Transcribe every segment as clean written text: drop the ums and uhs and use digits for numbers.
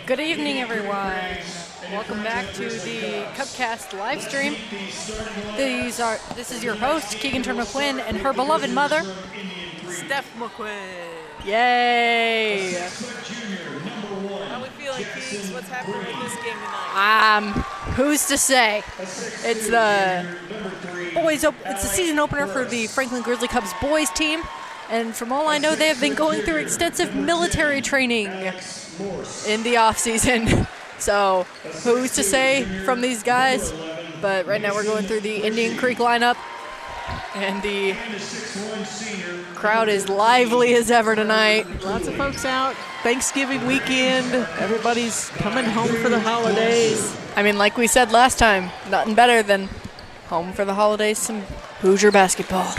Good evening, everyone. Welcome back to the Cubcast live stream. This is your host, Keegan McQuinn, and her beloved mother, Steph McQuinn. Yay! How are we feeling, Keegs? What's happening in this game tonight? Who's to say? It's the it's the season opener for the Franklin Grizzly Cubs boys team, and from all I know, they have been going through extensive military training in the off season. So who's to say from these guys? But right now we're going through the Indian Creek lineup, and the crowd is lively as ever tonight. Lots of folks out. Thanksgiving weekend. Everybody's coming home for the holidays. I mean, like we said last time, nothing better than home for the holidays, some Hoosier basketball.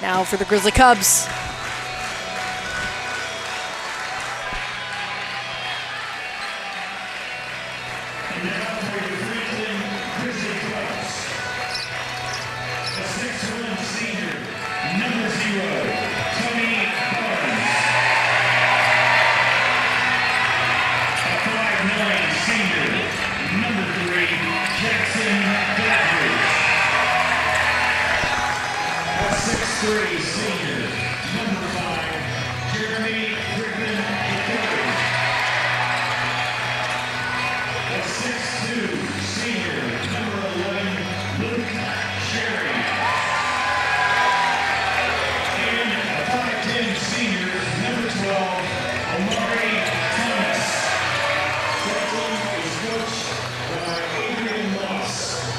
Now for the Grizzly Cubs.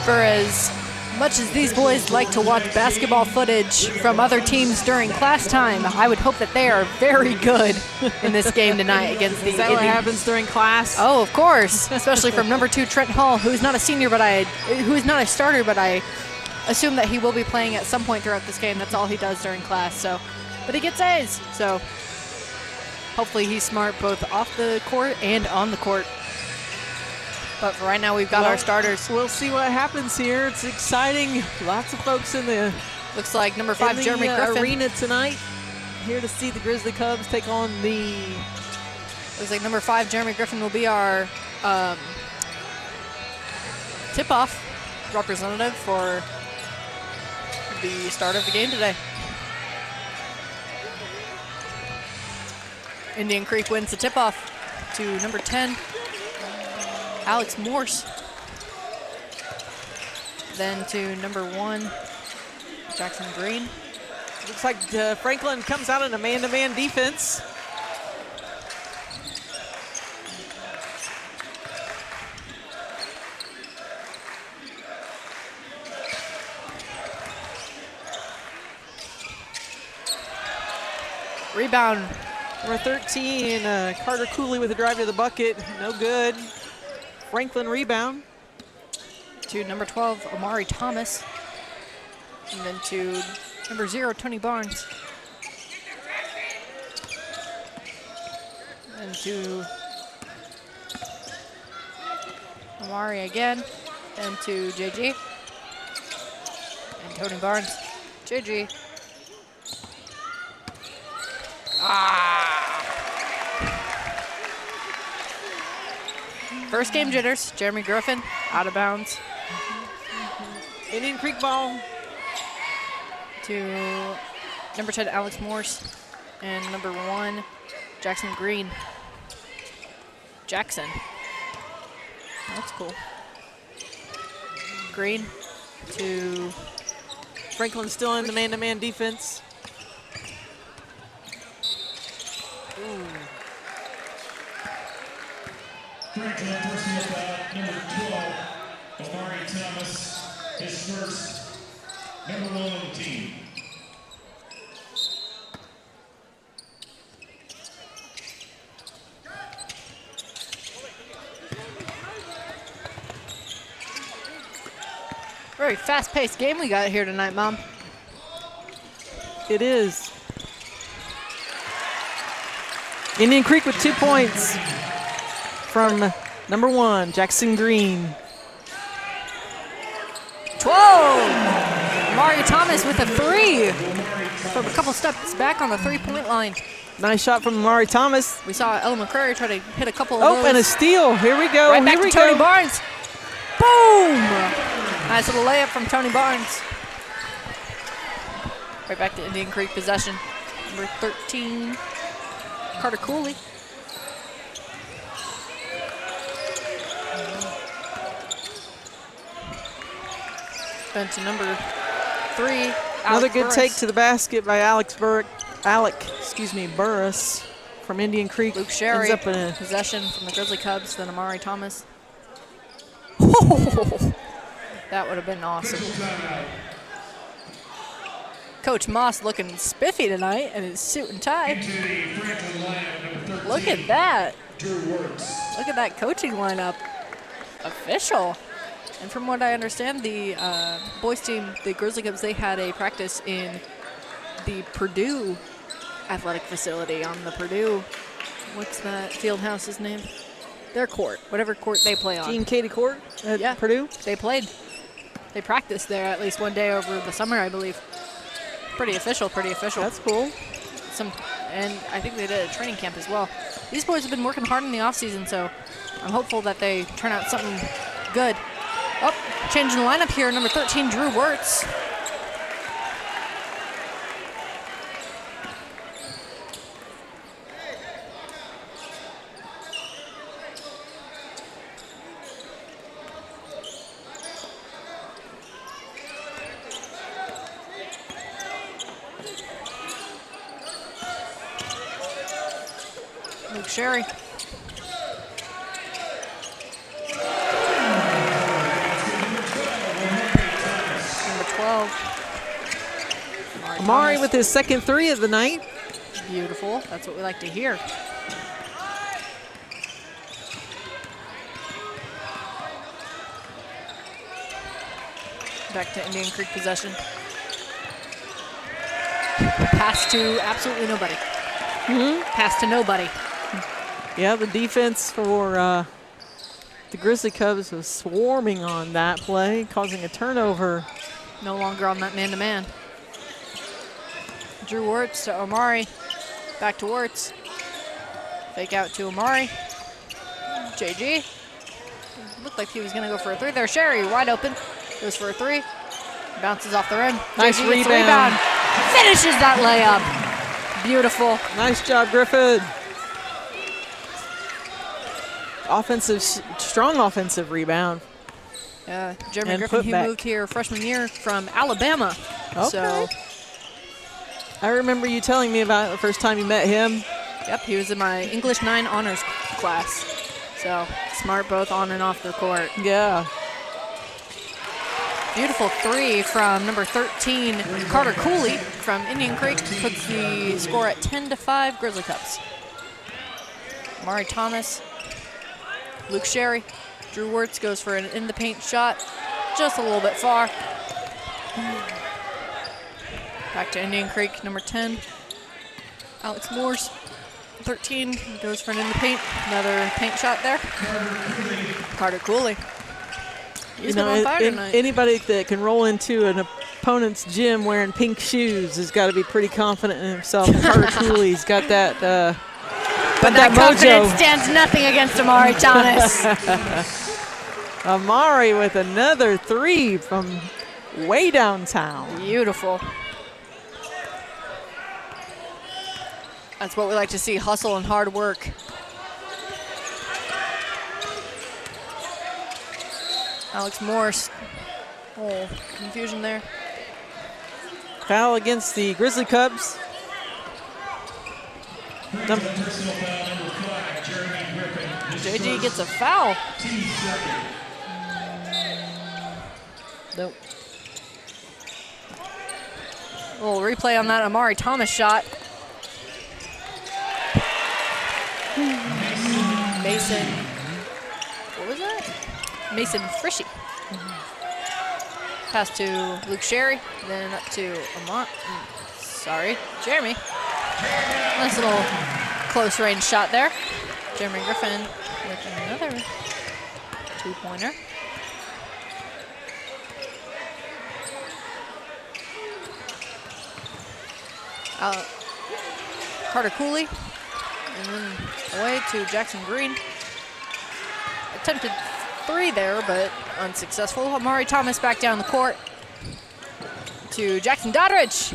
For as much as these boys like to watch basketball footage from other teams during class time, I would hope that they are very good in this game tonight against the Is that what happens during class? Oh, of course, especially from number 2 Trent Hall, who's not a senior, who is not a starter, but I assume that he will be playing at some point throughout this game. That's all he does during class. So, but he gets A's. So hopefully he's smart both off the court and on the court. But for right now, we've got our starters. We'll see what happens here. It's exciting. Lots of folks in the looks like number 5 Jeremy Griffin arena tonight. Here to see the Grizzly Cubs take on the. Looks like number 5 Jeremy Griffin will be our tip-off representative for the start of the game today. Indian Creek wins the tip-off to number 10. Alex Morse. Then to number 1, Jackson Green. Looks like Franklin comes out in a man-to-man defense. Rebound. Number 13, Carter Cooley with a drive to the bucket. No good. Franklin rebound. To number 12, Amari Thomas. And then to number 0, Tony Barnes. And to Amari again. And to JG. And Tony Barnes. JG. First game jitters. Jeremy Griffin out of bounds. Indian Creek ball. To number 10, Alex Morse. And number 1, Jackson Green. Jackson. That's cool. Green to Franklin still in the man-to-man defense. Franklin personal foul, number 12, Amari Thomas, his first, number 1 on the team. very fast-paced game we got here tonight, Mom. It is. Indian Creek with 2 points from number 1, Jackson Green. 12! Amari Thomas with a 3 from a couple steps back on the 3-point line. Nice shot from Amari Thomas. We saw Ella McCrary try to hit a couple of Oh, those. and a steal. Here we go. Right back Here to we Tony go. Barnes. Boom! Nice little layup from Tony Barnes. Right back to Indian Creek possession. Number 13, Carter Cooley. Then to number 3, Another Alec good Burris. take to the basket by Alec Burris from Indian Creek. Luke Sherry, Ends up in a possession from the Grizzly Cubs, then Amari Thomas. That would have been awesome. Coach Moss looking spiffy tonight in his suit and tie. Look at that. Look at that coaching lineup. Official. And from what I understand, the boys team, the Grizzly Cubs, they had a practice in the Purdue athletic facility on the Purdue, what's that field house's name? Their court, whatever court they play on. Gene Katie Court at Purdue. They played. They practiced there at least one day over the summer, I believe. Pretty official, pretty official. That's cool. And I think they did a training camp as well. These boys have been working hard in the offseason, so I'm hopeful that they turn out something good. Oh, changing the lineup here, number 13, Drew Wirtz. Luke Sherry. Number 12. Amari Thomas. with his second 3 of the night. Beautiful. That's what we like to hear. Back to Indian Creek possession. Pass to absolutely nobody. Pass to nobody. Yeah, the defense for the Grizzly Cubs was swarming on that play, causing a turnover. No longer on that man-to-man. Drew Wirtz to Amari. Back to Wirtz. Fake out to Amari. JG. Looked like he was going to go for a 3 there. Sherry wide open. Goes for a 3. Bounces off the rim. Nice JG gets the rebound. Finishes that layup. Beautiful. Nice job, Griffin. Strong offensive rebound. Jeremy And Griffin, who putback. moved here freshman year from Alabama. Okay. So, I remember you telling me about the first time you met him. yep, he was in my English 9 honors class. So, smart both on and off the court. Yeah. Beautiful 3 from number 13, Carter Cooley from Indian Creek. Puts the score at 10-5, Grizzly Cubs. Amari Thomas, Luke Sherry, Drew Wirtz goes for an in-the-paint shot, just a little bit far. Back to Indian Creek, number 10, Alex Morse, 13, goes for an in-the-paint, another paint shot there. Carter Cooley. He's been on fire tonight. Anybody that can roll into an opponent's gym wearing pink shoes has got to be pretty confident in himself. Carter Cooley's got that. But that confidence stands nothing against Amari Thomas. Amari with another 3 from way downtown. Beautiful. That's what we like to see, hustle and hard work. Alex Morse. Oh, confusion there. Foul against the Grizzly Cubs. JG gets a foul. Nope. A little replay on that Amari Thomas shot. Mason. What was that? Mason Frishy. Pass to Luke Sherry, then up to Jeremy. Nice little close range shot there. Jeremy Griffin with another 2-pointer. Carter Cooley. And then away to Jackson Green. Attempted 3 there, but unsuccessful. Amari Thomas back down the court to Jackson Doddridge.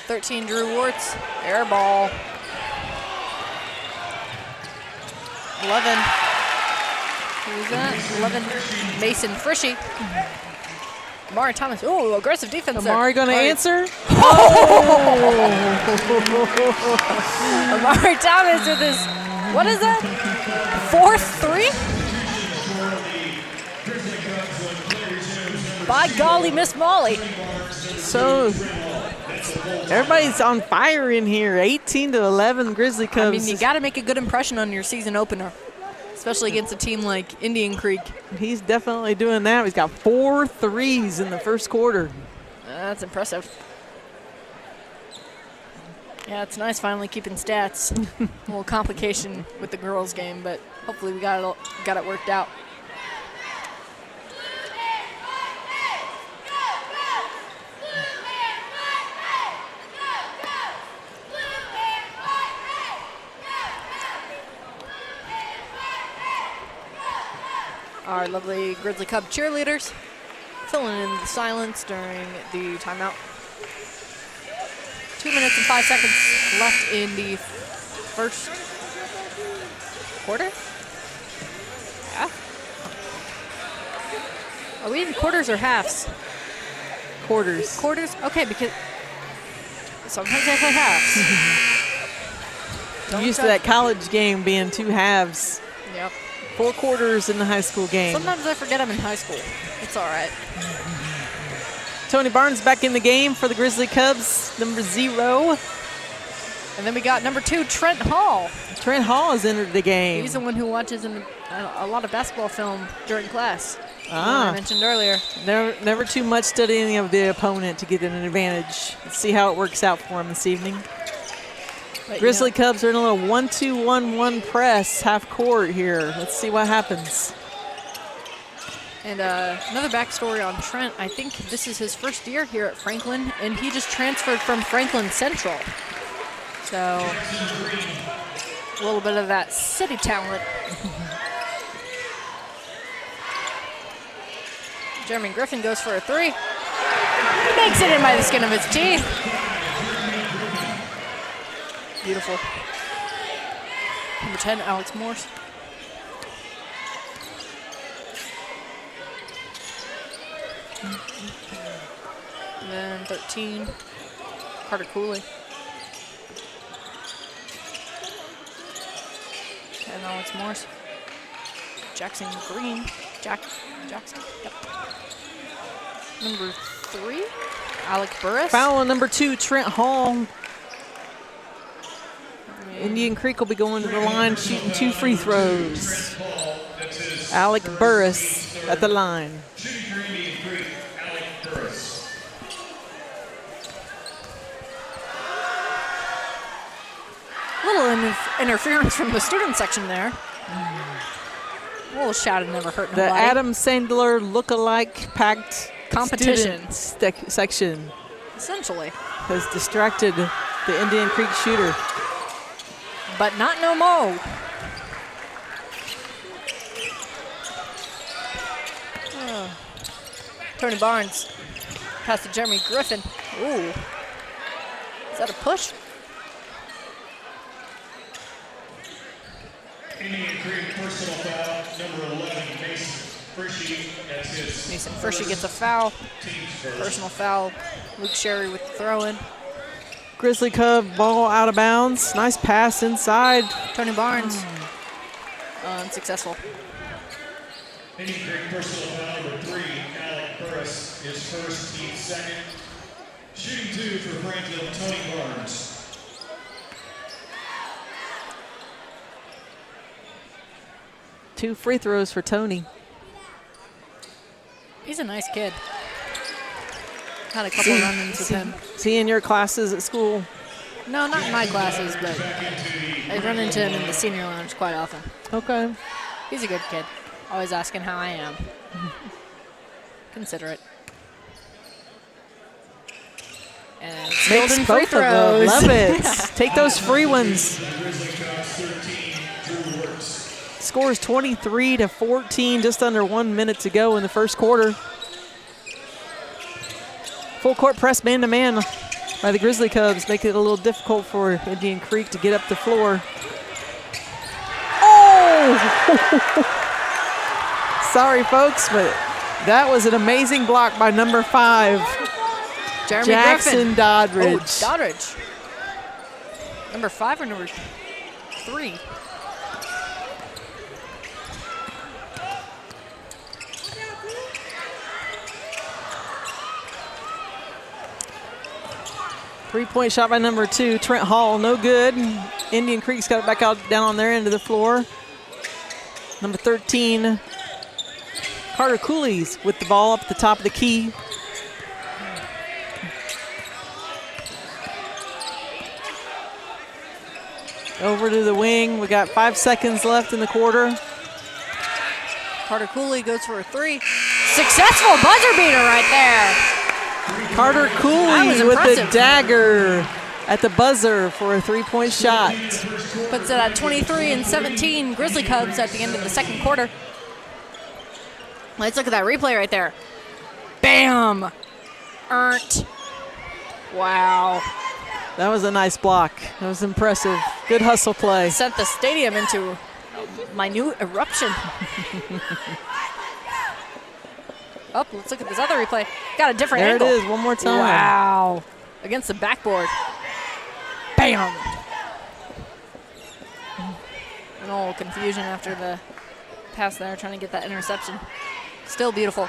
13, Drew Warts. Air ball. 11. Who's that? 11, Mason Frishy. Amari Thomas. Oh, aggressive defense there. Amari going to answer? Amari Thomas with his, what is that? 4th 3? By golly, Miss Molly. So everybody's on fire in here. 18-11 Grizzly Cubs. I mean, you got to make a good impression on your season opener, especially against a team like Indian Creek. He's definitely doing that. He's got 4 threes in the first quarter. That's impressive. Yeah, it's nice finally keeping stats. A little complication with the girls' game, but hopefully we got it worked out. Our lovely Grizzly Cub cheerleaders filling in the silence during the timeout. 2 minutes and 5 seconds left in the first quarter. Yeah. Are we in quarters or halves? Quarters. Quarters? Okay, because sometimes I play halves. I'm used to that college game being 2 halves. Yep. 4 quarters in the high school game. Sometimes I forget I'm in high school. It's all right. Tony Barnes back in the game for the Grizzly Cubs, number 0. And then we got number 2, Trent Hall. Trent Hall has entered the game. He's the one who watches a lot of basketball film during class. Ah. I mentioned earlier. Never too much studying of the opponent to get an advantage. Let's see how it works out for him this evening. But, Grizzly Cubs are in a little 1-2-1-1 press, half court here. Let's see what happens. And another backstory on Trent, I think this is his first year here at Franklin, and he just transferred from Franklin Central. So, a little bit of that city talent. Jeremy Griffin goes for a 3. Makes it in by the skin of his teeth. Beautiful. Number 10, Alex Morse. And then 13, Carter Cooley. 10, Alex Morse. Jackson Green. Jackson. Yep. Number 3, Alec Burris. Foul on number 2, Trent Hall. Indian Creek will be going to the line shooting 2 free throws. Alec Burris at the line. Little interference from the student section there. A little shouted never hurt nobody. The Adam Sandler look-alike packed competition section essentially has distracted the Indian Creek shooter. But not no more. Tony Barnes. Pass to Jeremy Griffin. Ooh. Is that a push? Indian Creek personal foul, number 11, Mason Frishy. That's his. Mason Frishy gets a foul. Personal foul. Luke Sherry with the throw-in. Grizzly Cub ball out of bounds. Nice pass inside. Tony Barnes. Unsuccessful. Indian Creek personal foul, number 3, Alec Burris. His first, team second. Shooting 2 for Franklin, Tony Barnes. Two free throws for Tony. He's a nice kid. Had a couple run-ins with him. Is he in your classes at school? No, not in my classes, but I run into him in the senior lounge quite often. Okay. He's a good kid. Always asking how I am. Consider it. And Makes Skilled in both free of them. throws. Love it. Take those free ones. Score is 23-14, just under 1 minute to go in the first quarter. Full court press man-to-man by the Grizzly Cubs, make it a little difficult for Indian Creek to get up the floor. Oh! Sorry, folks, but that was an amazing block by number 5, Jeremy Jackson Griffin. Doddridge. Oh, Doddridge. Number 5 or number 3? Three-point shot by number 2, Trent Hall, no good. Indian Creek's got it back out down on their end of the floor. Number 13, Carter Cooley's with the ball up at the top of the key. Over to the wing. We got 5 seconds left in the quarter. Carter Cooley goes for a 3. Successful buzzer beater right there. Carter Cooley with the impressive. dagger at the buzzer for a 3-point shot. Puts it at 23-17 Grizzly Cubs at the end of the second quarter. Let's look at that replay right there. Bam! Earned. Wow. That was a nice block. That was impressive. Good hustle play. Sent the stadium into a minute eruption. Oh, let's look at this other replay. Got a different There angle. it is, one more time. Wow. Against the backboard. Bam! An old confusion after the pass there, trying to get that interception. Still beautiful.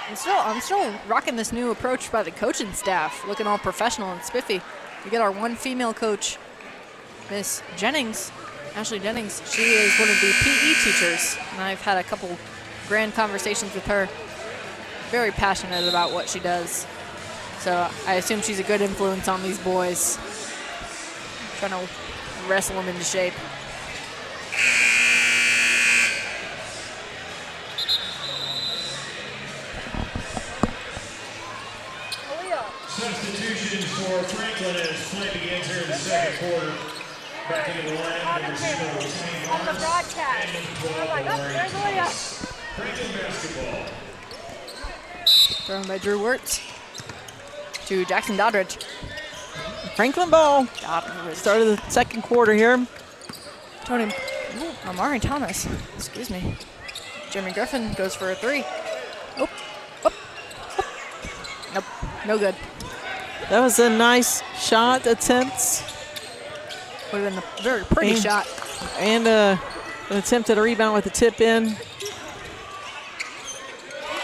I'm still rocking this new approach by the coaching staff, looking all professional and spiffy. We get our one female coach, Miss Jennings, Ashley Jennings. She is one of the PE teachers, and I've had a couple grand conversations with her. Very passionate about what she does. So I assume she's a good influence on these boys. Trying to wrestle them into shape. Substitutions for Franklin as play begins here in the second quarter. Back into the lineup, number 7, On the broadcast. Oh my God, there's Leah. Franklin basketball. Thrown by Drew Wirtz to Jackson Doddridge. Franklin ball. Doddridge. Start of the second quarter here. Tony, Amari Thomas, excuse me. Jeremy Griffin goes for a 3. Oh, oh, oh. Nope, no good. That was a nice shot attempt. Would have been a very pretty And- shot. And an attempt at a rebound with a tip in.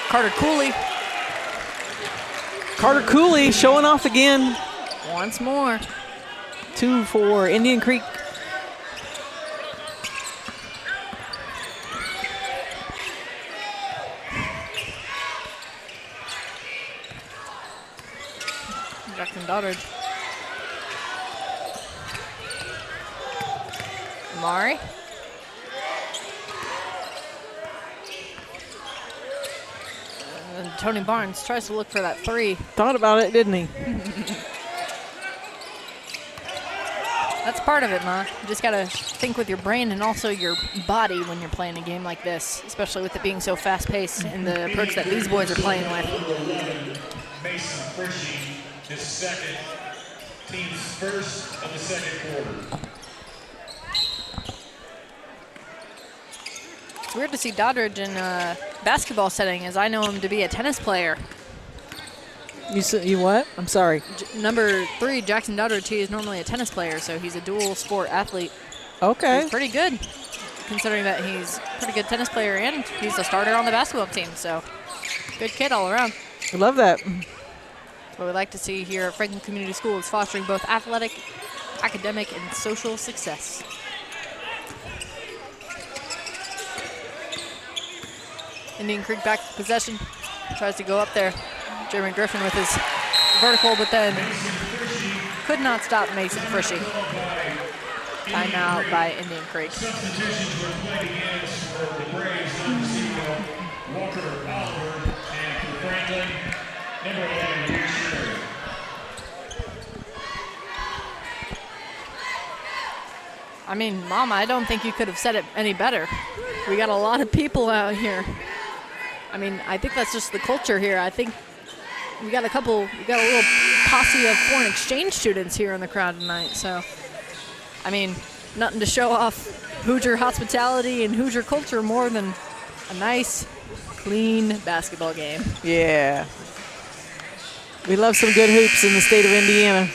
Carter Cooley Carter Cooley showing off again. once more. 2 for Indian Creek. Jackson Doddridge. Amari. And Tony Barnes tries to look for that 3. Thought about it, didn't he? That's part of it, Ma. You just gotta think with your brain and also your body when you're playing a game like this, especially with it being so fast-paced and the approach that these boys are playing with. Mason Frishy is second. Team's first of the second quarter. It's weird to see Doddridge in a basketball setting, as I know him to be a tennis player. You what? I'm sorry. Number 3, Jackson Doddridge, he is normally a tennis player, so he's a dual sport athlete. Okay. He's pretty good, considering that he's a pretty good tennis player and he's a starter on the basketball team. So, good kid all around. I love that. That's what we like to see here at Franklin Community School, is fostering both athletic, academic, and social success. Indian Creek back to possession. Tries to go up there. Jeremy Griffin with his vertical, but then could not stop Mason Frishy. Timeout by Indian Creek. Substitutions were played against for the Braves, number 0, Walker Oliver, and for Franklin, number 11, Luke Sherry. I mean, Mama, I don't think you could have said it any better. We got a lot of people out here. I mean, I think that's just the culture here. I think we got a little posse of foreign exchange students here in the crowd tonight. So, I mean, nothing to show off Hoosier hospitality and Hoosier culture more than a nice, clean basketball game. Yeah. We love some good hoops in the state of Indiana.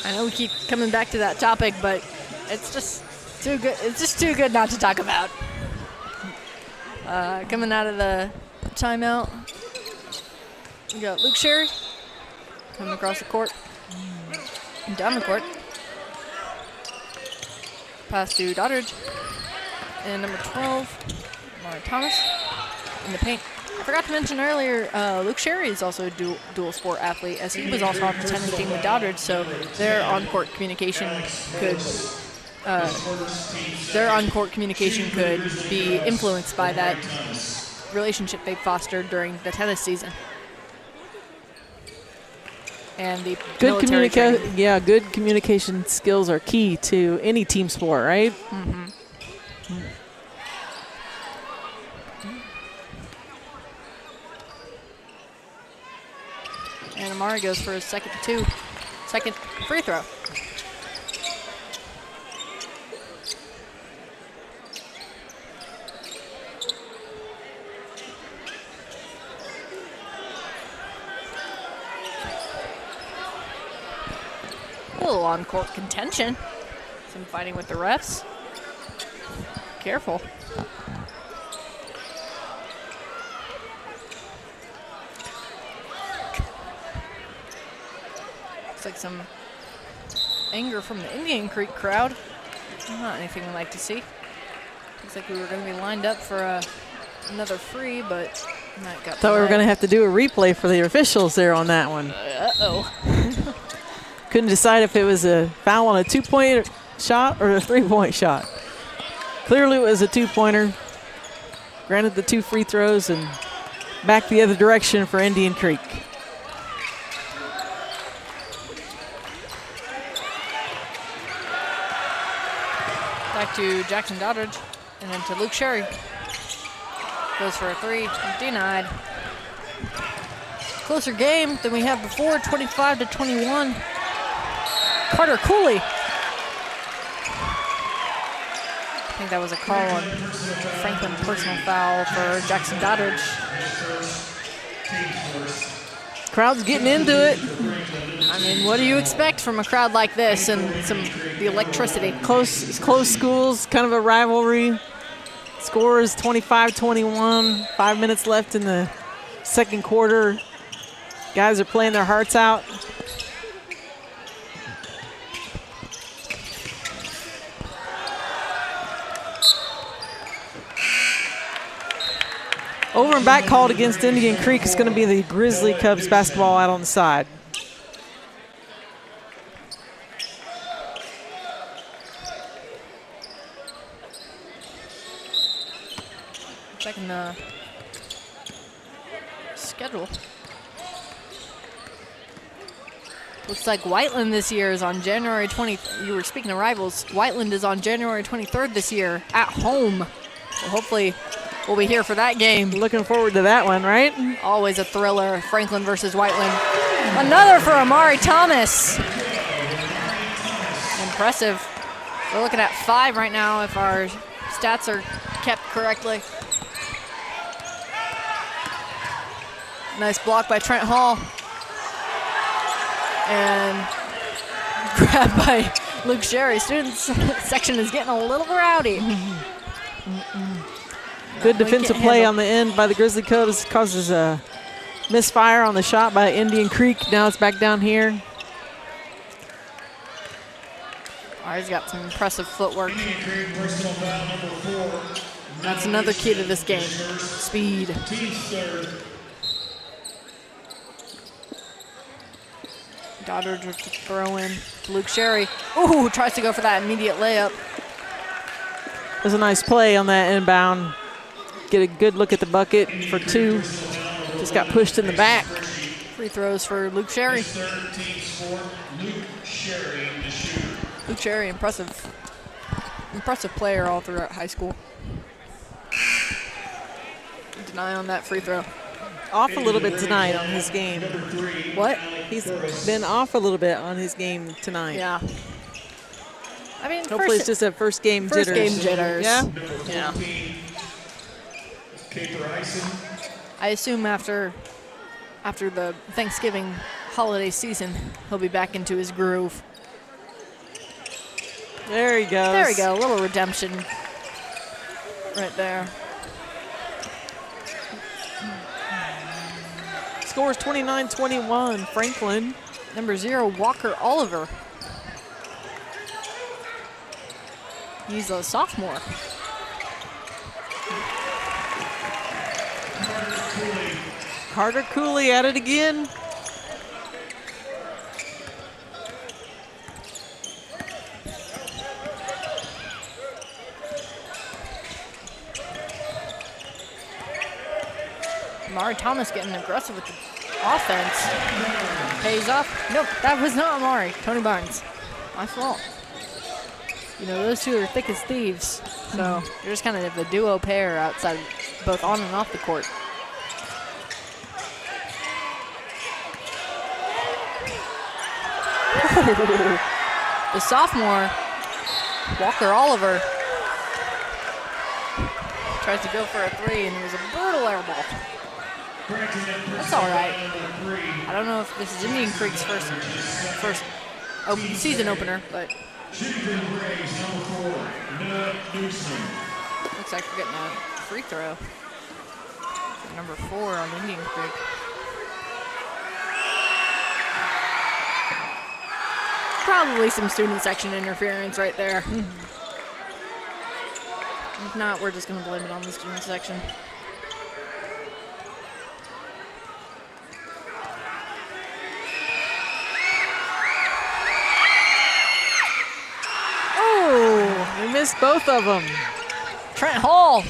I know we keep coming back to that topic, but it's just too good. It's just too good not to talk about. Coming out of the timeout, we got Luke Sherry coming across the court, down the court. Pass to Doddridge, and number 12, Amari Thomas in the paint. I forgot to mention earlier, Luke Sherry is also a dual sport athlete, as he was also on the tennis team with Doddridge, so their on-court communication could be influenced by that relationship they fostered during the tennis season. And the good communication skills are key to any team sport, right? Mm-hmm. And Amari goes for his second free throw. A little on-court contention. Some fighting with the refs. Careful. Looks like some anger from the Indian Creek crowd. Not anything we like to see. Looks like we were going to be lined up for another free, but that got thought we were going to have to do a replay for the officials there on that one. Uh-oh. Couldn't decide if it was a foul on a two-point shot or a three-point shot. Clearly it was a two-pointer. Granted the 2 free throws and back the other direction for Indian Creek. Back to Jackson Doddridge and then to Luke Sherry. Goes for a 3, denied. Closer game than we had before, 25-21. Carter Cooley. I think that was a call on Franklin personal foul for Jackson Doddridge. Crowd's getting into it. I mean, what do you expect from a crowd like this and the electricity? Close schools, kind of a rivalry. Score is 25-21. 5 minutes left in the second quarter. Guys are playing their hearts out. Over and back called against Indian Creek is going to be the Grizzly Cubs basketball out on the side. Checking the schedule. Looks like Whiteland this year is on January 20th. You were speaking of rivals. Whiteland is on January 23rd this year at home. So hopefully we'll be here for that game. Looking forward to that one, right? Always a thriller, Franklin versus Whiteland. Another for Amari Thomas. Impressive. We're looking at 5 right now if our stats are kept correctly. Nice block by Trent Hall. And grabbed by Luke Sherry. Students section is getting a little rowdy. Good defensive play on the end by the Grizzly Cubs. Causes a misfire on the shot by Indian Creek. Now it's back down here. He's got some impressive footwork. That's another key to this game. Speed. Doddridge with the throw in. Luke Sherry. Ooh, tries to go for that immediate layup. It was a nice play on that inbound. Get a good look at the bucket for 2. Just got pushed in the back. Free throws for Luke Sherry. Luke Sherry, impressive player all throughout high school. Deny on that free throw. Off a little bit tonight on his game. What? He's been off a little bit on his game tonight. Yeah. I mean, Hopefully it's just a first game jitters. First game jitters. Yeah? Yeah. I assume after the Thanksgiving holiday season, he'll be back into his groove. There he goes. There we go. A little redemption right there. Scores 29-21. Franklin. Number 0, Walker Oliver. He's a sophomore. Carter Cooley at it again. Amari Thomas getting aggressive with the offense. Pays off. Nope, that was not Amari. Tony Barnes. My fault. You know, those two are thick as thieves. So they're just kind of a duo pair outside, both on and off the court. The sophomore, Walker Oliver, tries to go for a 3, and it was a brutal air ball. That's all right. I don't know if this is Indian Creek's first season opener, but looks like we're getting a free throw. Number 4 on Indian Creek. Probably some student section interference right there. If not, we're just going to blame it on the student section. Oh, we missed both of them. Trent Hall.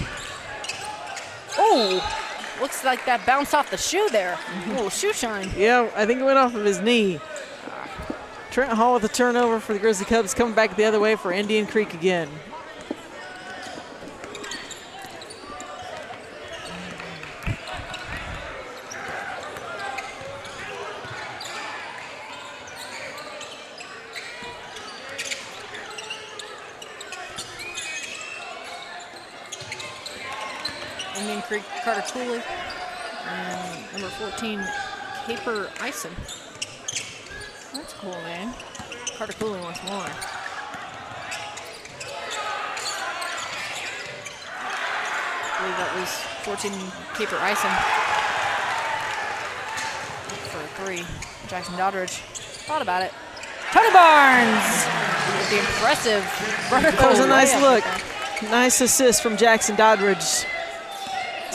Oh, looks like that bounced off the shoe there. Oh, shoe shine. Yeah, I think it went off of his knee. Trent Hall with a turnover for the Grizzly Cubs, coming back the other way for Indian Creek again. Indian Creek, Carter Cooley. And number 14, Caper Ison. That's a cool name. Carter Cooley wants more. I believe that was 14, Caper Ison. For a 3. Jackson Doddridge thought about it. Tony Barnes with the impressive vertical. That was a nice layup. look. Nice assist from Jackson Doddridge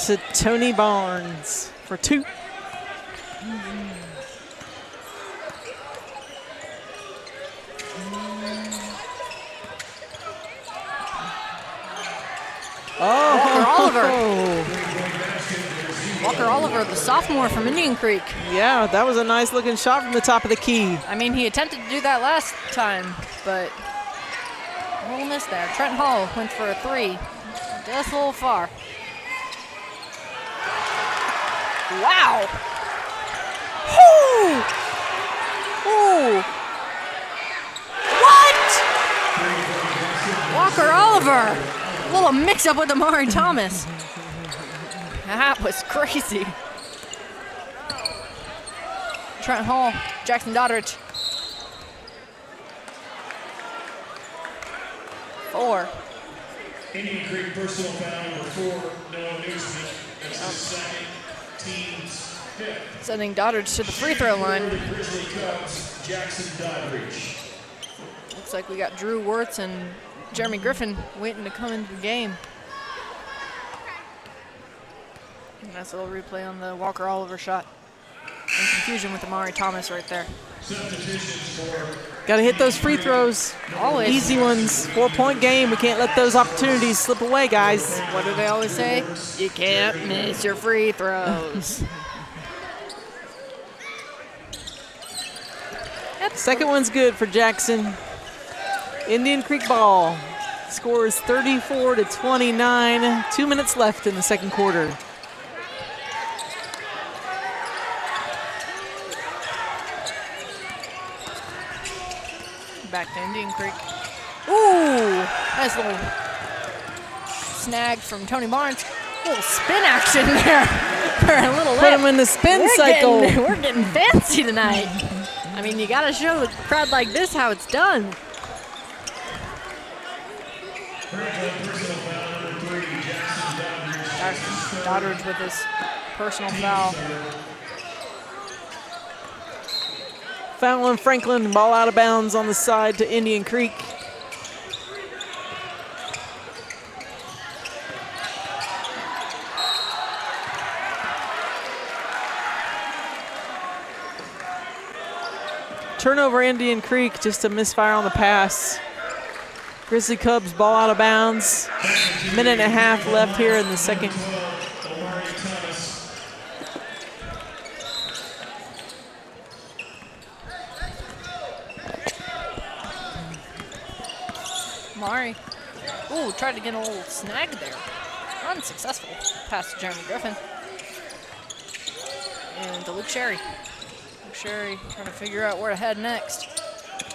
to Tony Barnes for 2. Walker Oliver, the sophomore from Indian Creek. Yeah, that was a nice looking shot from the top of the key. I mean, he attempted to do that last time, but a little miss there. Trent Hall went for a 3, just a little far. Wow! Whoo! Ooh! What? Walker Oliver! A little mix-up with Amari Thomas. That was crazy. Trent Hall, Jackson Doddridge. 4. Indian Creek personal foul number 4, Noah Newsman. That's his second, team's 5th. Sending Doddridge to the free throw line. Grizzly Cubs, Jackson Doddridge. Looks like we got Drew Wirtz and Jeremy Griffin waiting to come into the game. Nice little replay on the Walker Oliver shot. in confusion with Amari Thomas right there. Got to hit those free throws. Always. Easy ones. 4-point game. We can't let those opportunities slip away, guys. What do they always say? You can't miss your free throws. Second one's good for Jackson. Indian Creek ball. Score is 34-29. 2 minutes left in the second quarter. Back to Indian Creek. Ooh, nice little snag from Tony Barnes. A little spin action there for a little Put lip. him in the spin cycle. We're getting fancy tonight. I mean, you got to show a crowd like this how it's done. Doddridge with his personal foul. Foul on Franklin, ball out of bounds on the side to Indian Creek. Turnover Indian Creek, just a misfire on the pass. Grizzly Cubs ball out of bounds. Minute and a half left here in the second. Mari. Ooh, tried to get a little snag there. Unsuccessful. Pass to Jeremy Griffin. And to Luke Sherry. Luke Sherry trying to figure out where to head next.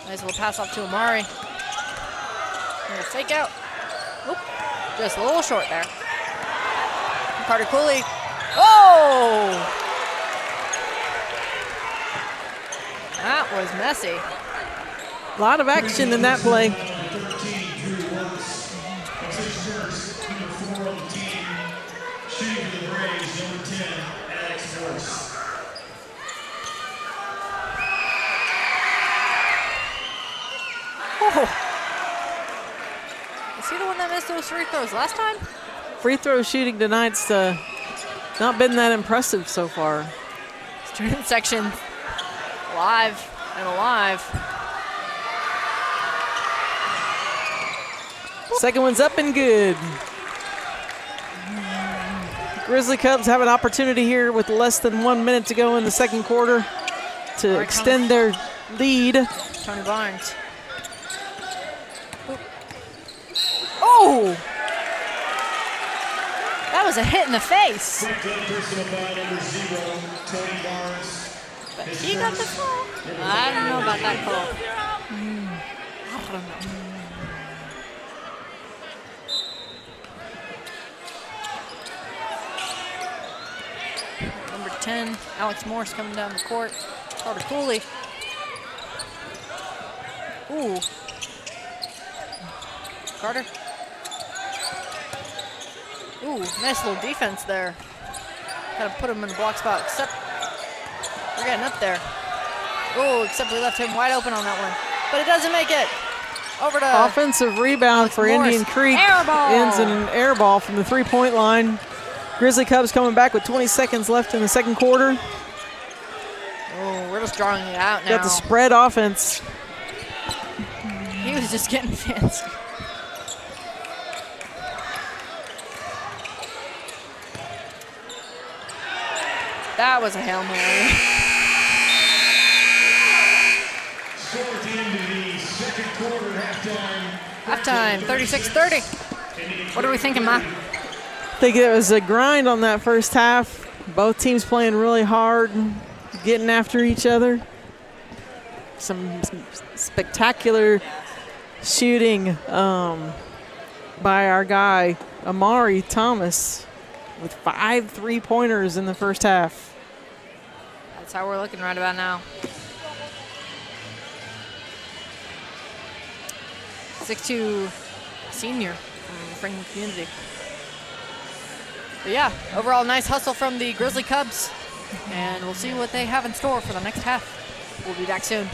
Nice little pass off to Amari. And a fake out. Oop, just a little short there. Carter Cooley. Oh! That was messy. A lot of action in that play. Oh. Is he the one that missed those free throws last time? Free throw shooting tonight's not been that impressive so far. Student section live and alive. Second one's up and good. Grizzly Cubs have an opportunity here with less than 1 minute to go in the second quarter to extend their lead. Tony Barnes. Oh! That was a hit in the face. But he got the call. I don't know about that call. I don't know. Number 10, Alex Morse coming down the court. Carter Cooley. Ooh. Carter. Ooh, nice little defense there. Kind of put him in the block spot, except we're getting up there. Ooh, except we left him wide open on that one. But it doesn't make it. Over to offensive rebound for Morris. Indian Creek. Air ball. Ends in an air ball from the three-point line. Grizzly Cubs coming back with 20 seconds left in the second quarter. Oh, we're just drawing it out now. Got the spread offense. He was just getting fancy. That was a Hail Mary. Halftime, 36-30. What are we thinking, Ma? I think it was a grind on that first half. Both teams playing really hard, getting after each other. Some spectacular shooting by our guy, Amari Thomas, with 5 3-pointers in the first half. That's how we're looking right about now. 6'2" senior from Franklin Community. But yeah, overall nice hustle from the Grizzly Cubs. And we'll see what they have in store for the next half. We'll be back soon.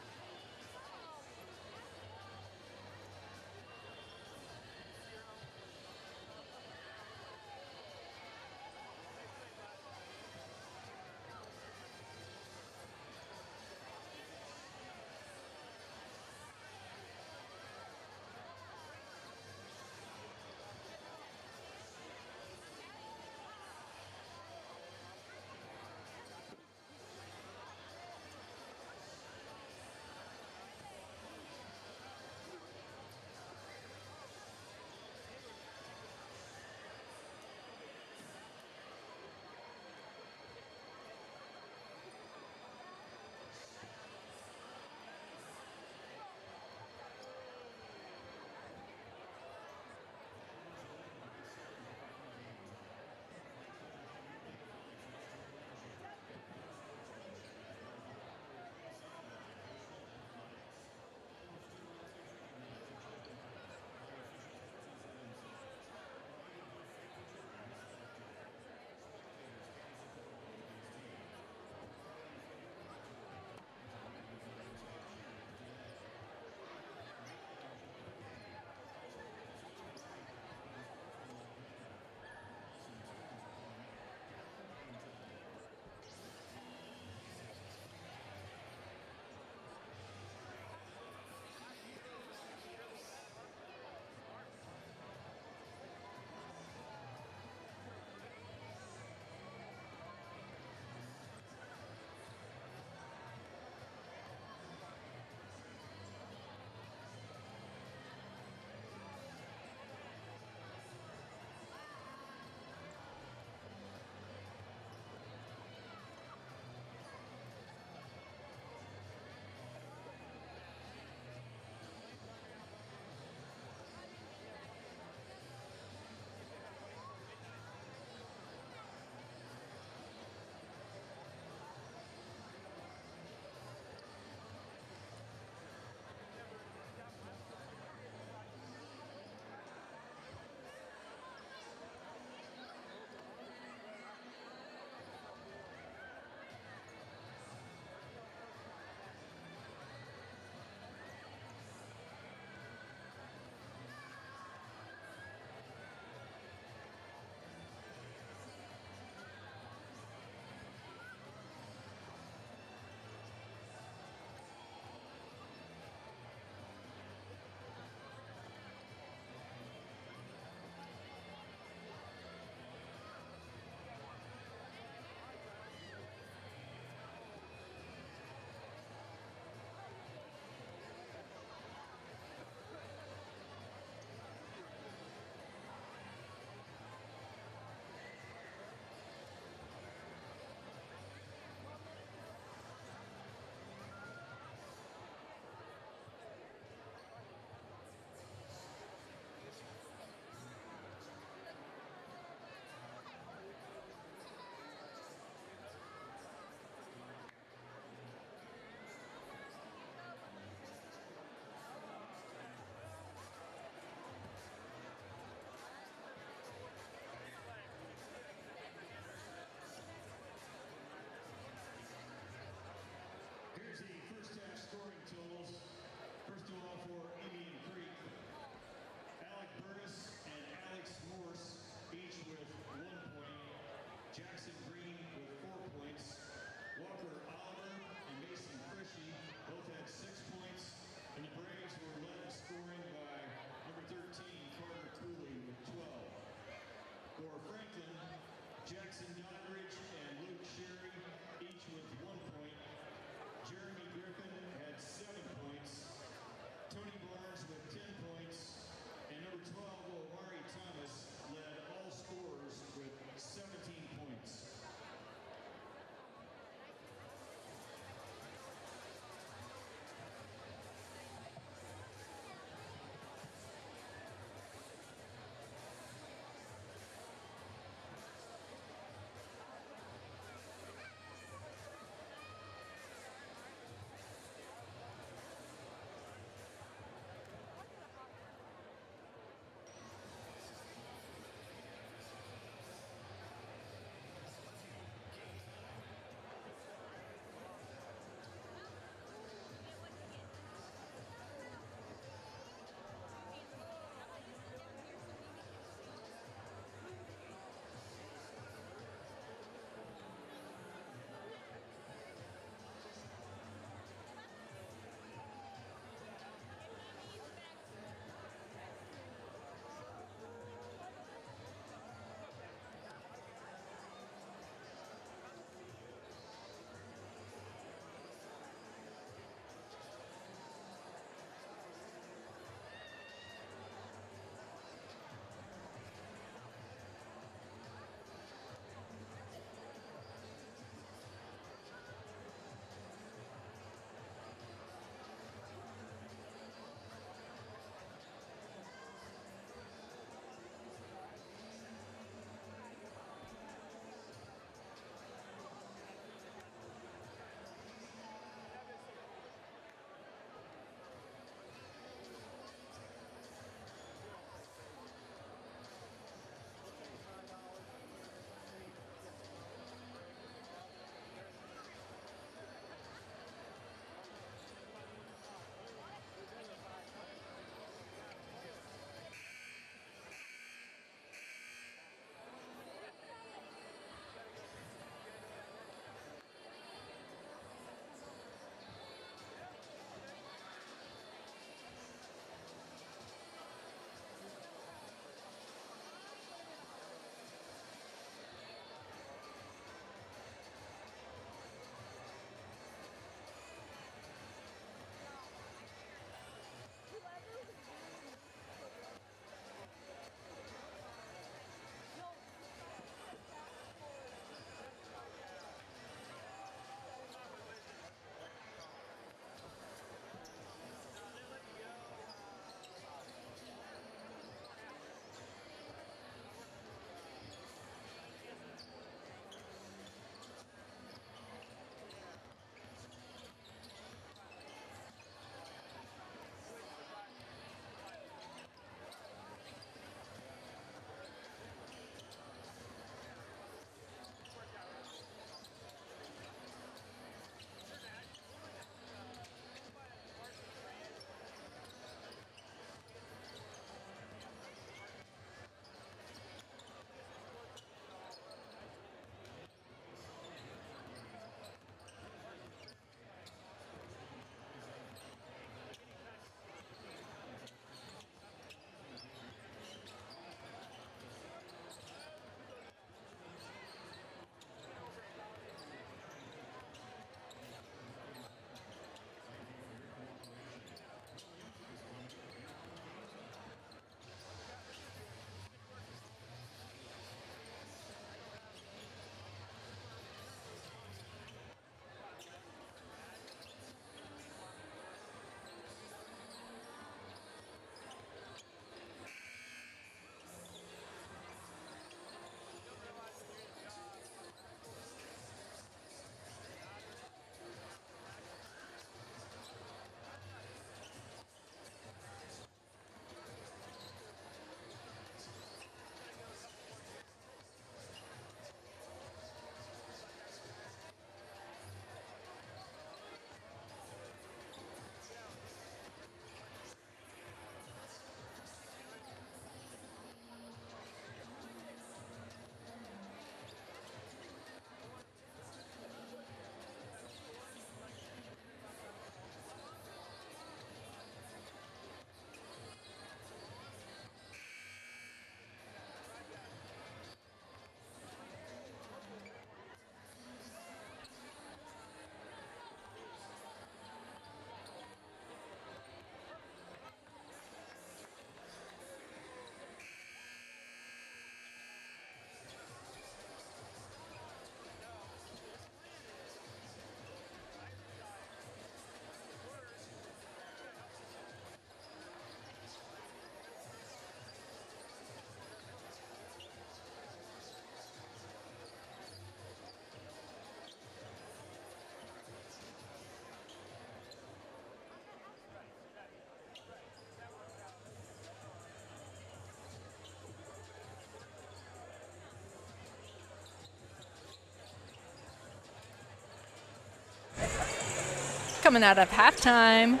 coming out of halftime.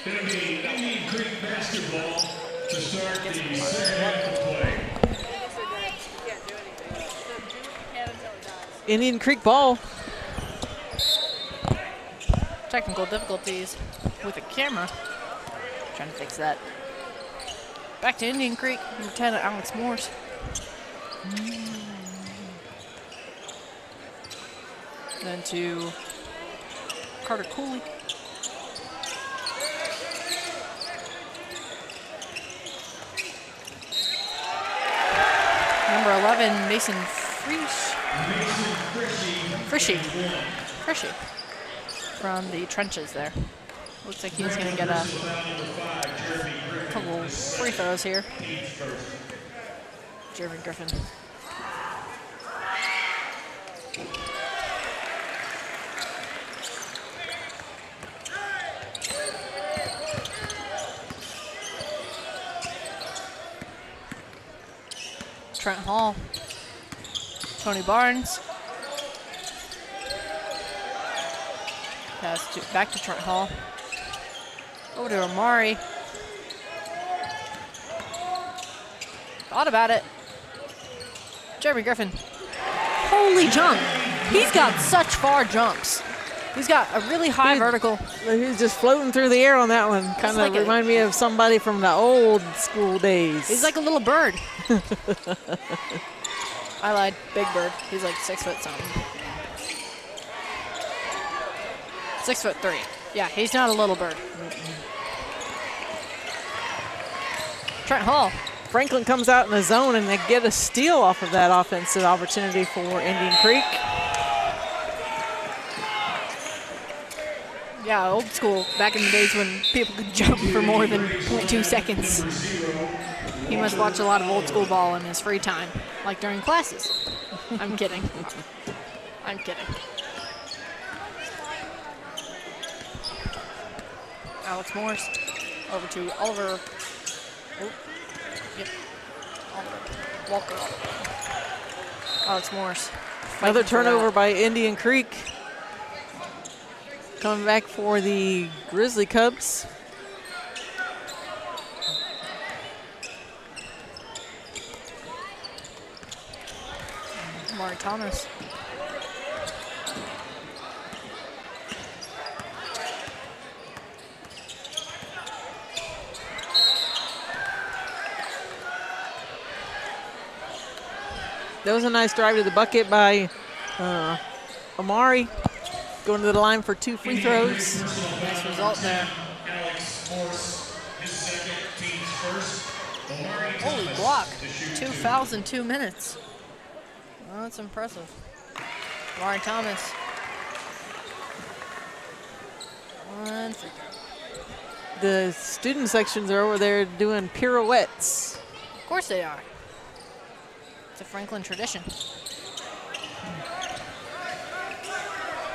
Going to be Indian Creek basketball to start the second half of play. Indian Creek ball. Technical difficulties with the camera. Trying to fix that. Back to Indian Creek, number 10, Alex Morse. Then to Carter Cooley. Number 11, Mason Frishy from the trenches there. Looks like he's going to get a couple free throws here. Jeremy Griffin. Trent Hall. Tony Barnes. Pass back to Trent Hall. Over to Amari. Thought about it. Jeremy Griffin. Holy jump. He's got such far jumps. He's got a really high vertical. He's just floating through the air on that one. Kind of like remind me of somebody from the old school days. He's like a little bird. I lied. Big bird. He's like 6 foot something. 6'3". Yeah, he's not a little bird. Trent Hall. Franklin comes out in the zone and they get a steal off of that offensive opportunity for Indian Creek. Yeah, old school, back in the days when people could jump for more than 0.2 seconds. He must watch a lot of old school ball in his free time, like during classes. I'm kidding. I'm kidding. Alex Morris over to Oliver. Oh, yep. Oliver Walker. Alex Morris. Another turnover by Indian Creek. Coming back for the Grizzly Cubs. Mark Thomas. That was a nice drive to the bucket by Amari. Going to the line for 2 free throws. Nice result there. Alex Morse, his second, team's first. Holy block. 2 fouls in 2 minutes. Well, that's impressive. Lauren Thomas. 1 free throw. The student sections are over there doing pirouettes. Of course they are. It's a Franklin tradition.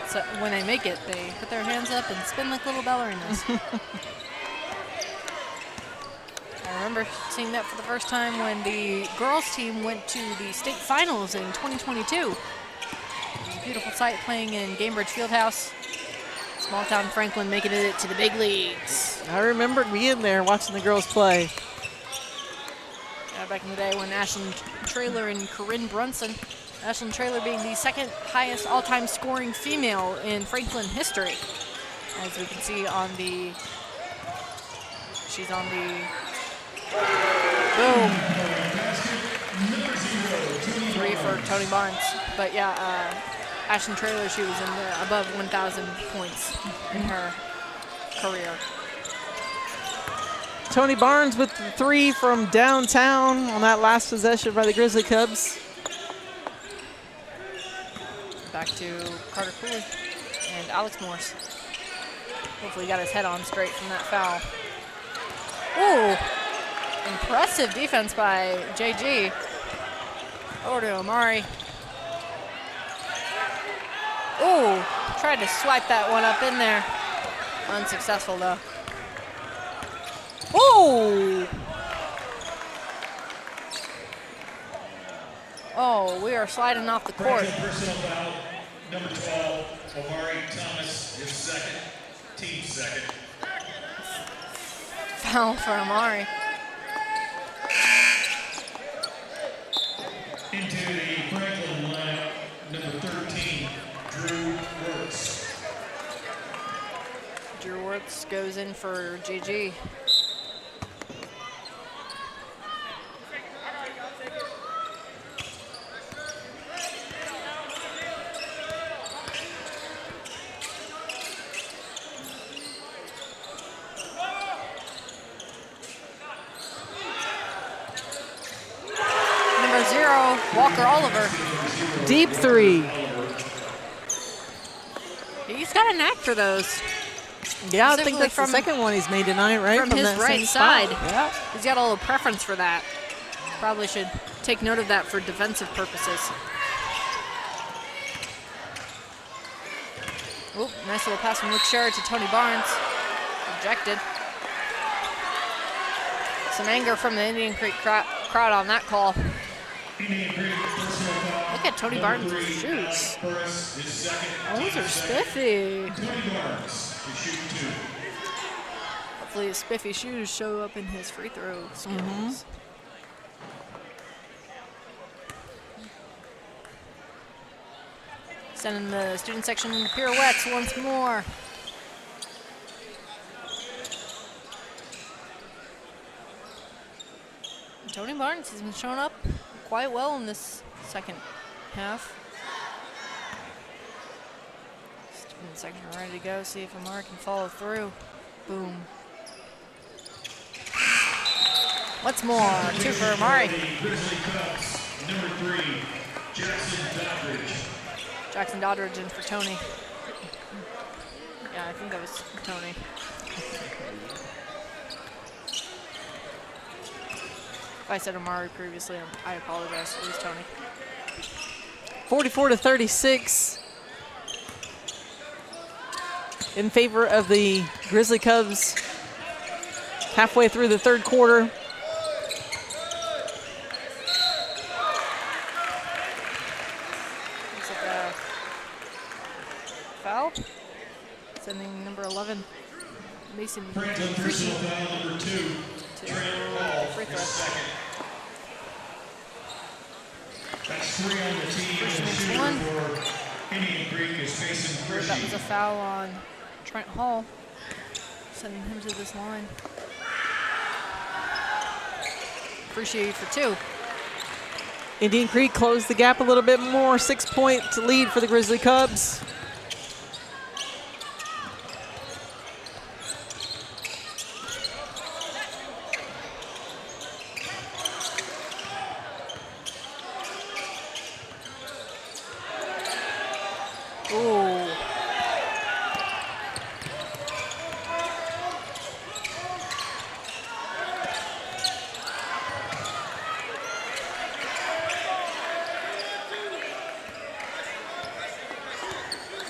So when they make it, they put their hands up and spin like little ballerinas. I remember seeing that for the first time when the girls team went to the state finals in 2022. It was a beautiful sight playing in Gamebridge Fieldhouse. Small town Franklin making it to the big leagues. I remember being there watching the girls play. Yeah, back in the day when Ashlyn Traylor and Corinne Brunson, Ashlyn Traylor being the second highest all-time scoring female in Franklin history. As we can see on the, she's on the, boom. 3 for Tony Barnes. But yeah, Ashlyn Traylor, she was in the above 1,000 points in her career. Tony Barnes with the 3 from downtown on that last possession by the Grizzly Cubs. Back to Carter Cooley and Alex Morse. Hopefully he got his head on straight from that foul. Ooh, impressive defense by JG. Over to Amari. Ooh, tried to swipe that one up in there. Unsuccessful though. Ooh! Oh, we are sliding off the court. Personal foul, Number 12, Omari Thomas is second, team second. Foul for Amari. Into the Franklin lineup, number 13, Drew Wirtz. Drew Wirtz goes in for GG. Number 0, Walker Oliver. Deep three. He's got a knack for those. Yeah, I think Specifically that's from- the second one he's made tonight, right? from his that right same spot. side. Yeah. He's got a little preference for that. Probably should take note of that for defensive purposes. Oop, nice little pass from Luke Sherrod to Tony Barnes. Rejected. Some anger from the Indian Creek crowd on that call. Indian Creek personal foul. Look at Tony Number Barnes' 3, shoes. Burris is second, Oh, those team are second. spiffy. Tony Barnes to shoot 2. Hopefully his spiffy shoes show up in his free throw skills. Sending the student section into pirouettes once more. Tony Barnes has been showing up quite well in this second half. Student section ready to go, see if Amari can follow through. Boom. What's more? 2 for Amari. The Grizzly Cubs, number 3, Jackson Doddridge. Jackson Doddridge in for Tony. Yeah, I think that was Tony. If I said Amari previously, I apologize. It was Tony. 44-36 in favor of the Grizzly Cubs halfway through the third quarter. Looks like a foul. Sending number 11, Mason Franklin Freaky, personal foul number 2, to Trent Hall free is throw. second. That's 3 on the team. First And the makes shooter one. for Indian Creek is Mason That was a Frischie. foul on Trent Hall, sending him to this line. Appreciate for 2. Indian Creek closed the gap a little bit more, 6-point lead for the Grizzly Cubs. Ooh.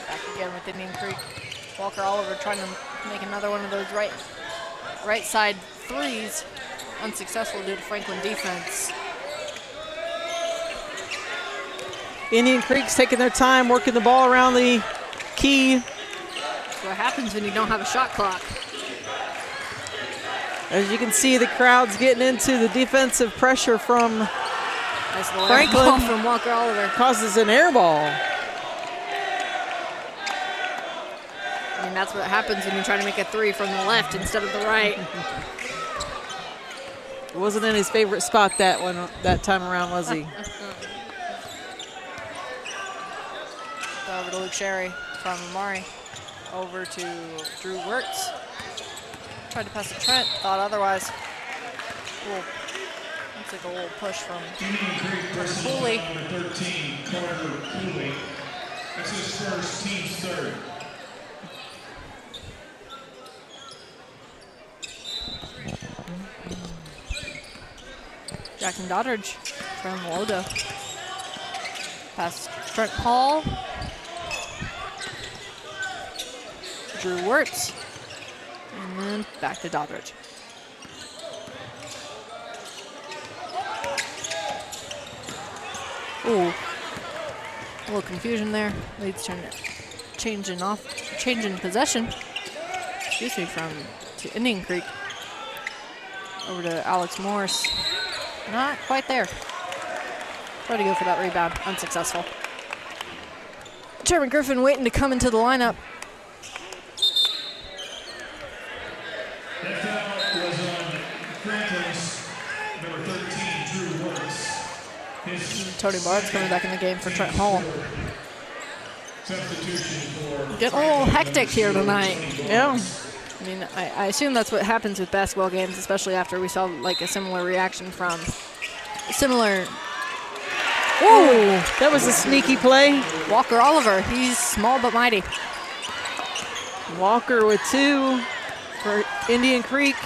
Back again with Indian Creek. Walker Oliver trying to make another one of those right side threes. Unsuccessful due to Franklin defense. Indian Creek's taking their time, working the ball around the key. That's what happens when you don't have a shot clock. As you can see, the crowd's getting into the defensive pressure from Nice little Franklin. air ball from Walker Oliver. causes an air ball. I mean, that's what happens when you're trying to make a 3 from the left instead of the right. It wasn't in his favorite spot that time around, was he? Over to Luke Sherry from Amari. Over to Drew Wirtz. Tried to pass to Trent, thought otherwise. Looks like a little push from Indian Creek personal Cooley. foul number 13, Carter Cooley. That's his first, team's third. Jackson Doddridge from Lodo. Pass Trent Hall. Drew Wirtz. And then back to Doddridge. Ooh. A little confusion there. Leads to change in possession. Excuse me, to Indian Creek. Over to Alex Morris. Not quite there. Tried to go for that rebound, unsuccessful. Jeremy Griffin waiting to come into the lineup. That foul was on Franklin's number 13, Drew Works. Tony Barnes coming back in the game for Trent Hall. Substitution for Getting a little hectic here tonight. Yeah. I mean, I assume that's what happens with basketball games, especially after we saw like a similar reaction from similar. Ooh, that was a sneaky play. Walker Oliver, he's small but mighty. Walker with 2 for Indian Creek.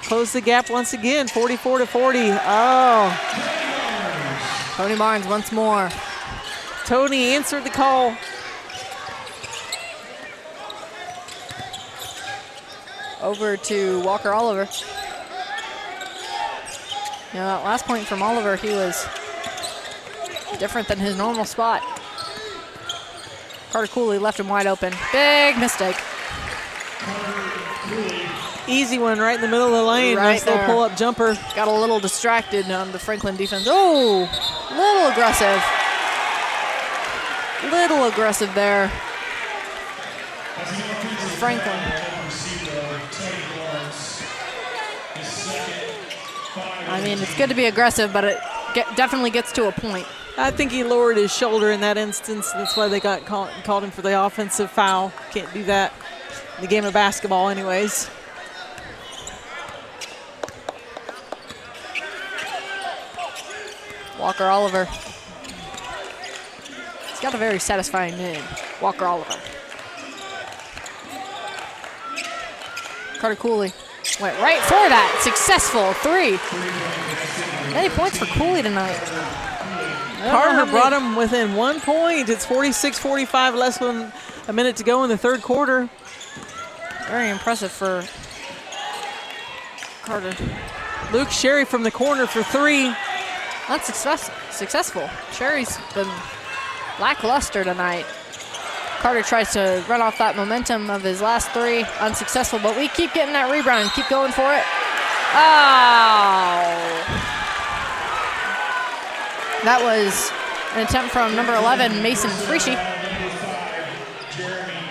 Close the gap once again, 44-40. Oh, Tony Barnes once more. Tony answered the call. Over to Walker Oliver. You know, that last point from Oliver, he was different than his normal spot. Carter Cooley left him wide open. Big mistake. Easy one right in the middle of the lane. Right nice little there. pull-up jumper. Got a little distracted on the Franklin defense. Oh, little aggressive. Little aggressive there. Franklin. I mean, it's good to be aggressive, but it definitely gets to a point. I think he lowered his shoulder in that instance. That's why they got called him for the offensive foul. Can't do that in the game of basketball anyways. Walker Oliver. He's got a very satisfying name, Walker Oliver. Carter Cooley went right for that. Successful 3. Many points for Cooley tonight. Carter brought him within 1 point. It's 46-45, less than a minute to go in the third quarter. Very impressive for Carter. Luke Sherry from the corner for 3. Not successful. Sherry's been lackluster tonight. Carter tries to run off that momentum of his last 3. Unsuccessful, but we keep getting that rebound and keep going for it. Oh! That was an attempt from number 11, Mason Frischie.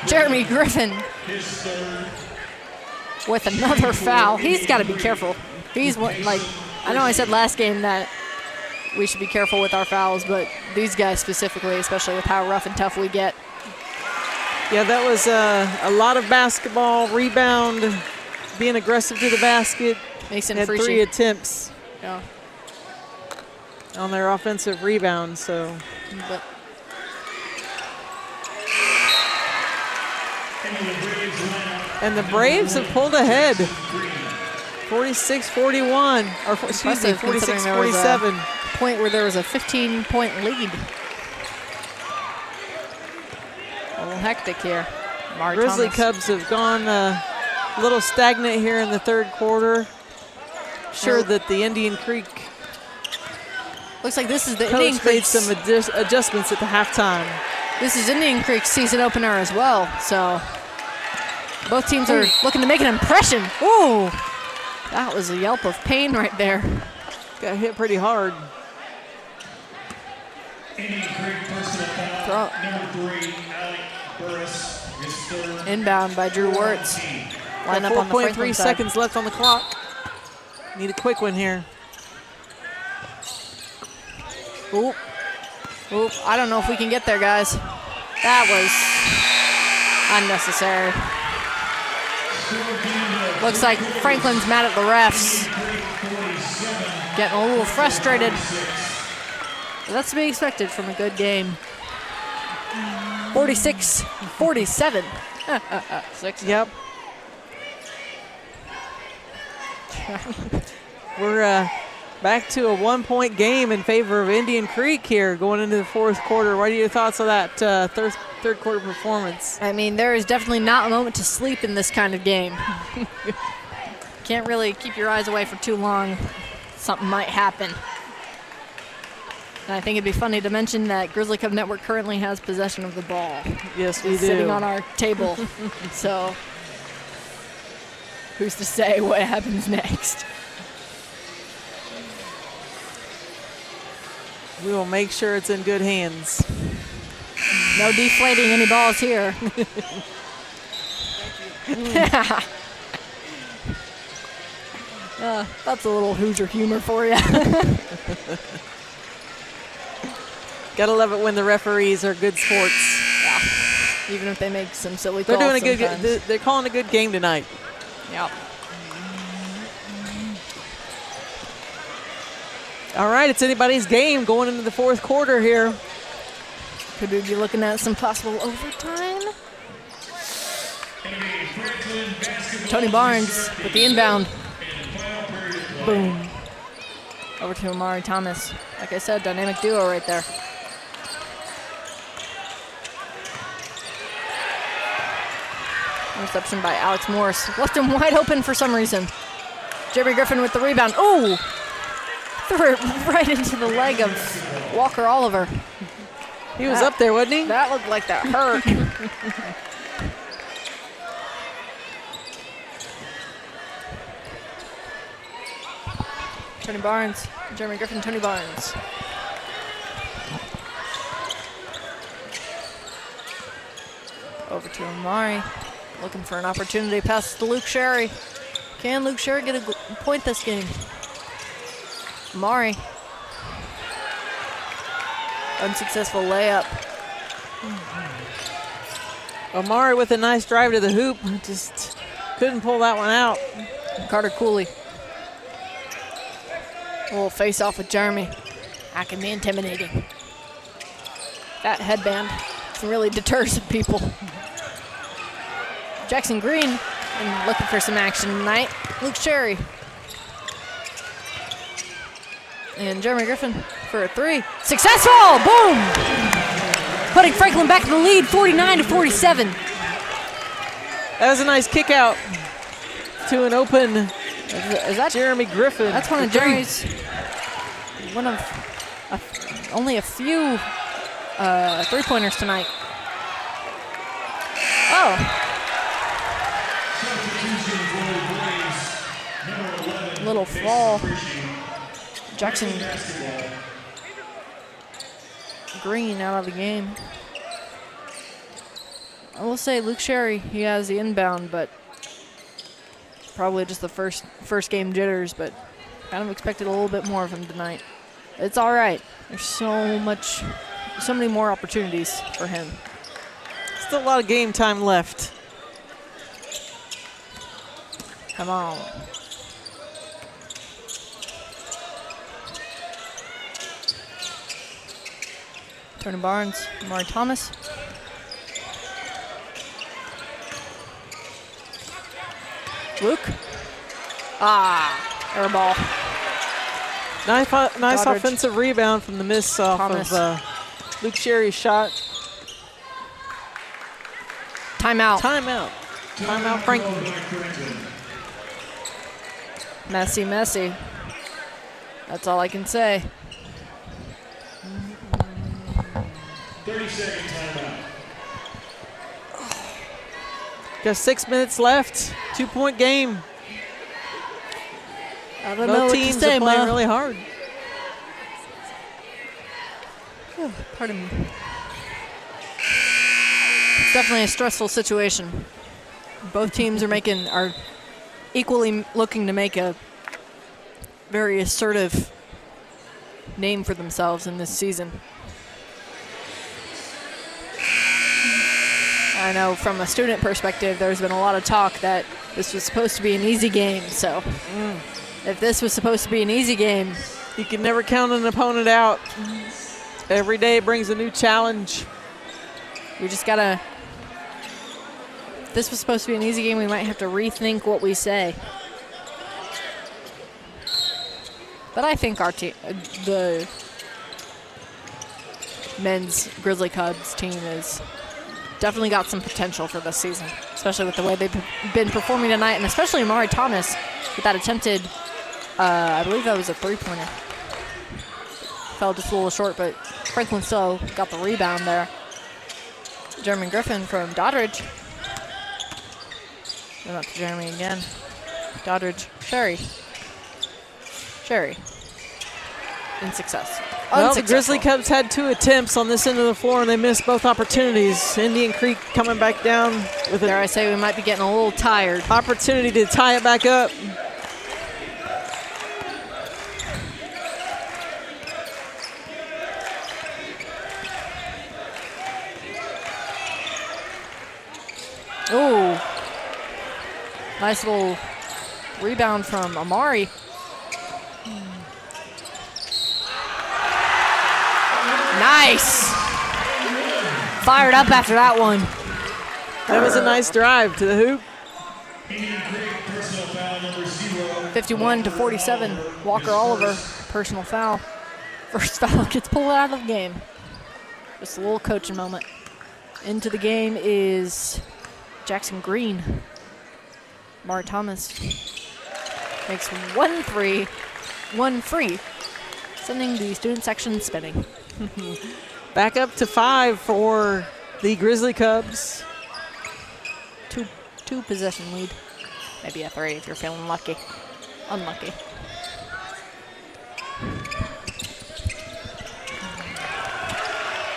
Jeremy Griffin with another foul. He's got to be careful. He's like, I know I said last game that we should be careful with our fouls, but these guys specifically, especially with how rough and tough we get. Yeah, that was a lot of basketball, rebound, being aggressive to the basket. Mason had Frischie. 3 attempts Yeah. on their offensive rebound, so. But And the Braves have pulled ahead. 46-41, or excuse me, impressive considering there was 46-47. a point where there was a 15-point lead. A little hectic here. Mar Grizzly Thomas. Cubs have gone a little stagnant here in the third quarter. Sure Well, that the Indian Creek looks like this is the Indian coach made Creek. some adjustments at the halftime. This is Indian Creek's season opener as well. So both teams are looking to make an impression. Ooh, that was a yelp of pain right there. Got hit pretty hard. Indian Creek personal foul. Number 3, Alec Burris, his 3rd. Inbound by Drew Wirtz. Line up on the 4.3 Franklin side. seconds left on the clock. Need a quick one here. Oop. Oop. I don't know if we can get there, guys. That was unnecessary. Looks like Franklin's mad at the refs. Getting a little frustrated. But that's to be expected from a good game. 46-47. 6. Yep. We're back to a 1-point game in favor of Indian Creek here going into the fourth quarter. What are your thoughts on that third quarter performance? I mean, there is definitely not a moment to sleep in this kind of game. Can't really keep your eyes away for too long. Something might happen. And I think it'd be funny to mention that Grizzly Cub Network currently has possession of the ball. Yes, we do. Sitting on our table. So who's to say what happens next? We will make sure it's in good hands. No deflating any balls here. That's a little Hoosier humor for you. Gotta love it when the referees are good sports. Yeah. Even if they make some silly They're calls doing a sometimes. good. They're calling a good game tonight. Yep. All right, it's anybody's game going into the fourth quarter here. Could we be looking at some possible overtime? Tony Barnes with the inbound. Boom. Over to Amari Thomas. Like I said, dynamic duo right there. Interception by Alex Morris. Left him wide open for some reason. Jeremy Griffin with the rebound. Ooh! Threw it right into the leg of Walker Oliver. He was up there, wasn't he? That looked like that hurt. Tony Barnes, Jeremy Griffin, Tony Barnes. Over to Amari, looking for an opportunity. Pass to Luke Sherry. Can Luke Sherry get a point this game? Amari. Unsuccessful layup. Amari with a nice drive to the hoop. Just couldn't pull that one out. Carter Cooley. A little face off with Jeremy. That can be intimidating. That headband can really deter some people. Jackson Green and looking for some action tonight. Luke Sherry. And Jeremy Griffin for a three. Successful! Boom! Putting Franklin back in the lead, 49-47. That was a nice kick out to an open Is that Jeremy Griffin. That's one of Jeremy's, only a few three-pointers tonight. Oh. Little fall. Jackson Green out of the game. I will say Luke Sherry, he has the inbound, but probably just the first game jitters, but kind of expected a little bit more of him tonight. It's all right. There's so many more opportunities for him. Still a lot of game time left. Come on. Tony Barnes, Amari Thomas. Luke. Air ball. Nice Goddard. offensive rebound from the miss off Thomas. of Luke Sherry's shot. Timeout. Timeout, Franklin. Messy. That's all I can say. 30-second timeout. Got 6 minutes left. 2-point game. I don't know Both what teams to say, are playing Ma. really hard. Pardon me. It's definitely a stressful situation. Both teams are equally looking to make a very assertive name for themselves in this season. I know from a student perspective, there's been a lot of talk that this was supposed to be an easy game. So if this was supposed to be an easy game, You can never count an opponent out. Every day brings a new challenge. we just gotta. If this was supposed to be an easy game, we might have to rethink what we say. But I think our team, the men's Grizzly Cubs team, is definitely got some potential for this season, especially with the way they've been performing tonight, and especially Amari Thomas with that attempted, I believe that was a three-pointer. fell just a little short, but Franklin still got the rebound there. Jeremy Griffin from Doddridge. Going up to Jeremy again. Doddridge, Sherry. In success. Well, the Grizzly Cubs had 2 attempts on this end of the floor, and they missed both opportunities. Indian Creek coming back down with Dare I say we might be getting a little tired. Opportunity to tie it back up. Ooh. Nice little rebound from Amari. Nice. Fired up after that one. That was a nice drive to the hoop. 51-47. Walker Oliver, personal foul. First foul gets pulled out of the game. Just a little coaching moment. Into the game is Jackson Green. Mari Thomas makes 1 3, 1 free, sending the student section spinning. Back up to 5 for the Grizzly Cubs. Two possession lead. Maybe a 3 if you're feeling lucky. Unlucky.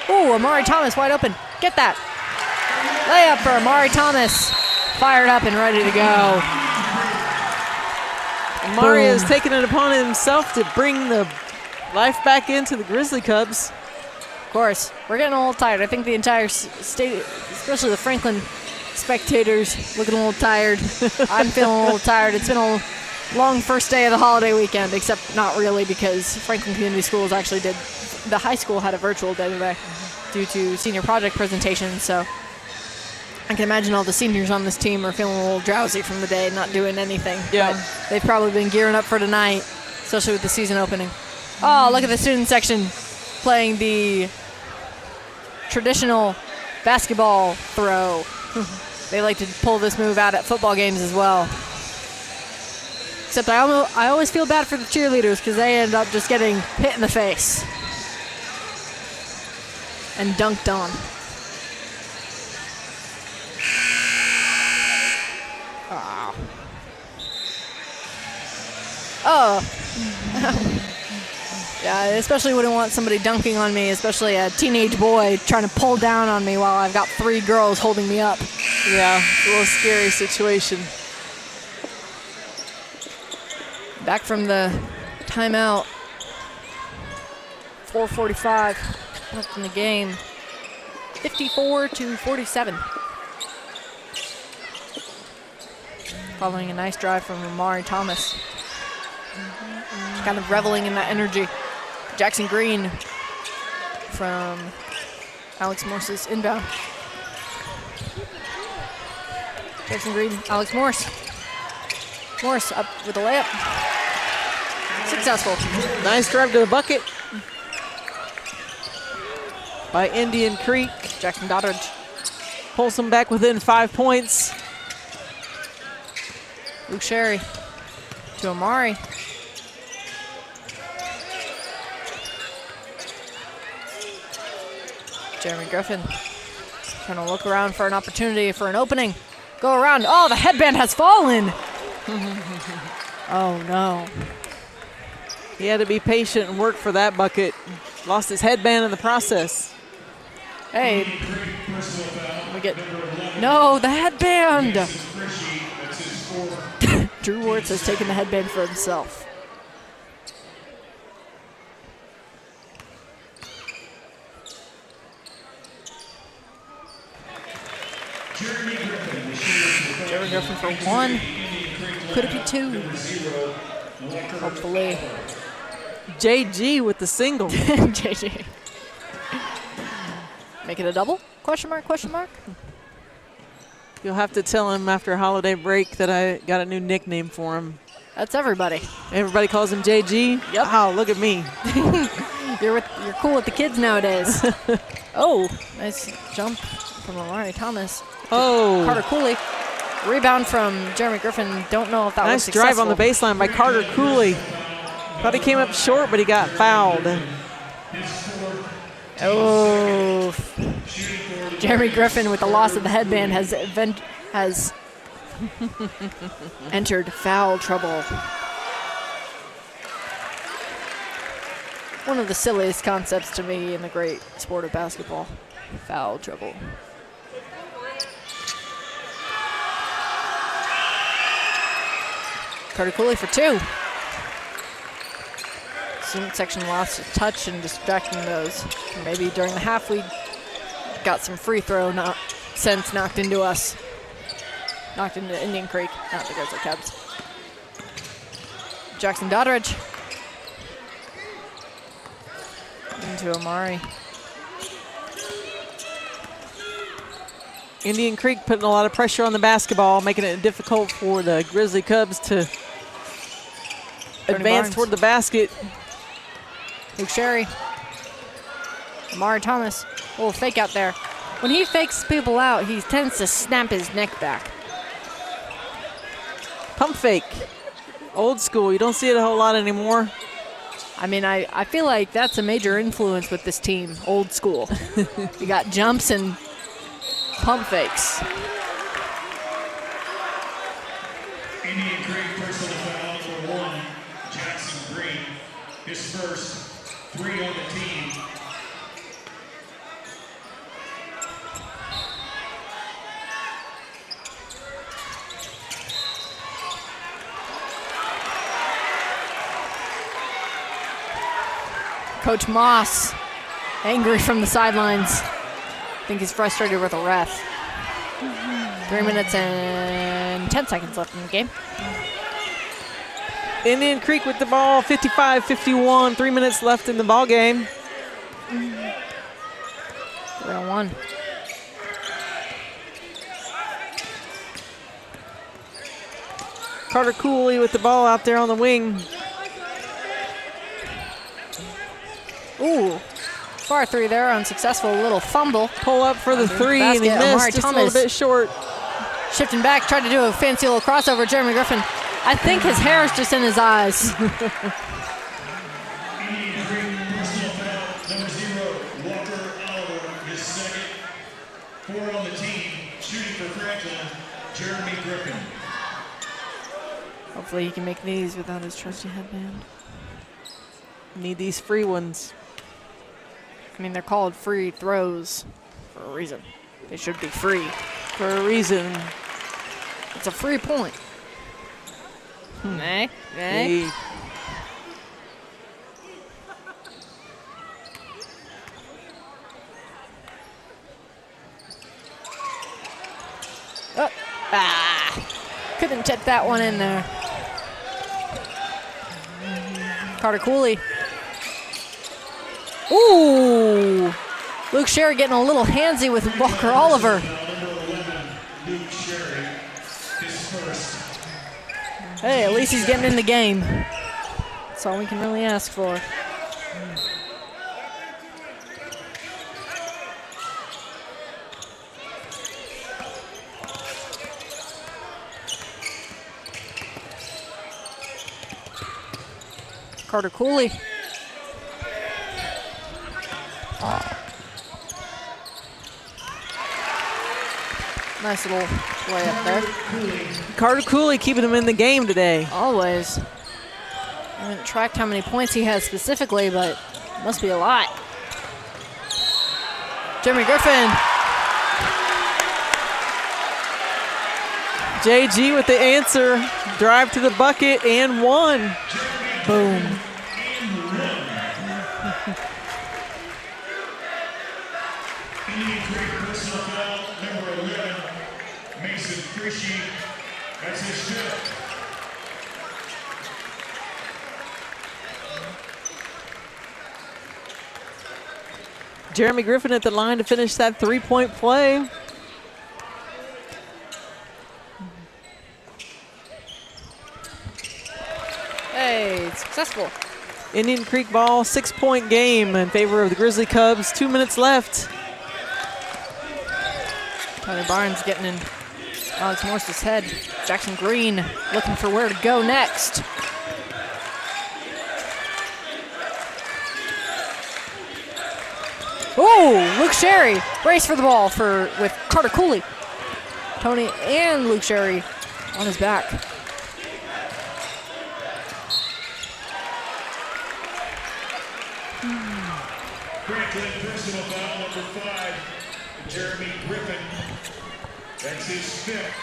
Ooh, Amari Thomas wide open. Get that. Layup for Amari Thomas. Fired up and ready to go. Amari has taken it upon himself to bring the life back into the Grizzly Cubs. Of course, we're getting a little tired. I think the entire state, especially the Franklin spectators, looking a little tired. I'm feeling a little tired. It's been a long first day of the holiday weekend, except not really because Franklin Community Schools actually did. The high school had a virtual day today due to senior project presentations, so I can imagine all the seniors on this team are feeling a little drowsy from the day, not doing anything. Yeah. But they've probably been gearing up for tonight, especially with the season opening. Oh, look at the student section playing the traditional basketball throw. They like to pull this move out at football games as well. Except I always feel bad for the cheerleaders because they end up just getting hit in the face and dunked on. Oh. Yeah, especially wouldn't want somebody dunking on me, especially a teenage boy trying to pull down on me while I've got 3 girls holding me up. Yeah, it's a little scary situation. Back from the timeout. 4:45 left in the game. 54-47. Following a nice drive from Amari Thomas. Kind of reveling in that energy. Jackson Green from Alex Morse's inbound. Jackson Green, Alex Morse. Morse up with a layup. Successful. Nice drive to the bucket by Indian Creek. Jackson Doddridge Pulls them back within 5 points. Luke Sherry to Amari. Jeremy Griffin trying to look around for an opportunity for an opening. Go around. Oh, the headband has fallen. Oh, no. He had to be patient and work for that bucket. Lost his headband in the process. Hey. We get... No, the headband. Drew Wirtz has taken the headband for himself. Jeremy Griffin for 1. Could it be 2? Hopefully. JG with the single. JG. Make it a double? Question mark, question mark? You'll have to tell him after holiday break that I got a new nickname for him. That's everybody. Everybody calls him JG? Yep. Wow, look at me. You're cool with the kids nowadays. Oh, nice jump from Amari Thomas. Oh. Carter Cooley. Rebound from Jeremy Griffin. Don't know if that was Nice successful. drive on the baseline by Carter Cooley. Thought he came up short, but he got fouled. Oh. Jeremy Griffin with the loss of the headband has entered foul trouble. One of the silliest concepts to me in the great sport of basketball. Foul trouble. Carter Cooley for 2. Student section lost a touch and distracting those. Maybe during the half we got some free throw sense knocked into us. Knocked into Indian Creek, not the Grizzly Cubs. Jackson Doddridge. Into Amari. Indian Creek putting a lot of pressure on the basketball, making it difficult for the Grizzly Cubs to advance toward the basket. Luke Sherry. Amari Thomas. A little fake out there. When he fakes people out, he tends to snap his neck back. Pump fake. Old school. You don't see it a whole lot anymore. I mean, I feel like that's a major influence with this team. Old school. You got jumps and pump fakes. Indian Creek personal foul number 1, Jackson Green. His first 3 on the team. Coach Moss, angry from the sidelines. I think he's frustrated with the ref. 3 minutes and 10 seconds left in the game. Indian Creek with the ball, 55-51, 3 minutes left in the ball game. 3-on-1. Carter Cooley with the ball out there on the wing. Ooh, far 3 there, unsuccessful. Little fumble. Pull up for the 3 and he Basket. missed Amari just Thomas a little bit short. Shifting back, tried to do a fancy little crossover. Jeremy Griffin. I think his hair is just in his eyes. Indian Creek personal foul number 0, Walker Oliver, his second. 4 on the team. Shooting for Franklin, Jeremy Griffin. Hopefully he can make these without his trusty headband. Need these free ones. I mean, they're called free throws for a reason. They should be free. For a reason. It's a free point. Eh? Hey. Oh. Couldn't tip that one in there. Carter Cooley. Ooh! Luke Sherry getting a little handsy with Walker Oliver. Number 11, Luke Sherry, his first. Hey, at least he's getting in the game. That's all we can really ask for. Carter Cooley. Nice little layup there. Carter Cooley keeping him in the game today. Always. I haven't tracked how many points he has specifically, but it must be a lot. Jeremy Griffin. JG with the answer. Drive to the bucket and 1. Boom. Indian Creek personal foul number 11, Mason Frishy. That's his 5th. Jeremy Griffin at the line to finish that 3-point play. Hey, successful. Indian Creek ball, 6-point game in favor of the Grizzly Cubs. 2 minutes left. Tyler Barnes getting in Alex Morse's head. Jackson Green looking for where to go next. Oh, Luke Sherry race for the ball with Carter Cooley. Tony and Luke Sherry on his back. Franklin personal foul number 5, Jeremy Griffin. That's his 5th.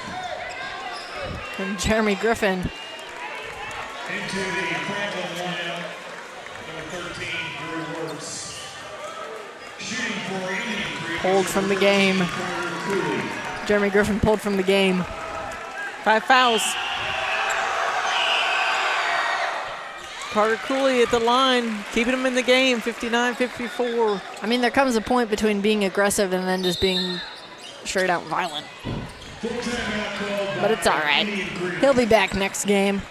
And Jeremy Griffin. Into the Franklin lineup, number 13, Drew Works. Shooting for Indian Creek. Pulled from the game. Jeremy Griffin pulled from the game. 5 fouls. Carter Cooley at the line, keeping him in the game, 59-54. I mean, there comes a point between being aggressive and then just being straight out violent. But it's all right. He'll be back next game.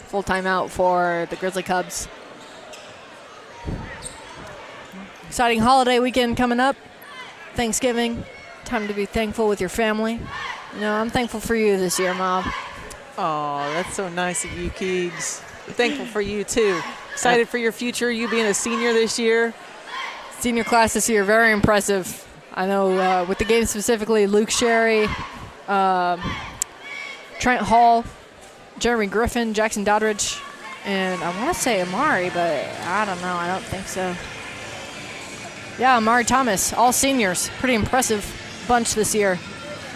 Full timeout for the Grizzly Cubs. Exciting holiday weekend coming up. Thanksgiving. Time to be thankful with your family. You know, I'm thankful for you this year, Mom. Oh, that's so nice of you, Keegs. Thankful for you, too. Excited for your future, you being a senior this year. Senior class this year, very impressive. I know with the game specifically, Luke Sherry, Trent Hall, Jeremy Griffin, Jackson Doddridge, and I want to say Amari, but I don't know. I don't think so. Yeah, Amari Thomas, all seniors. Pretty impressive bunch this year.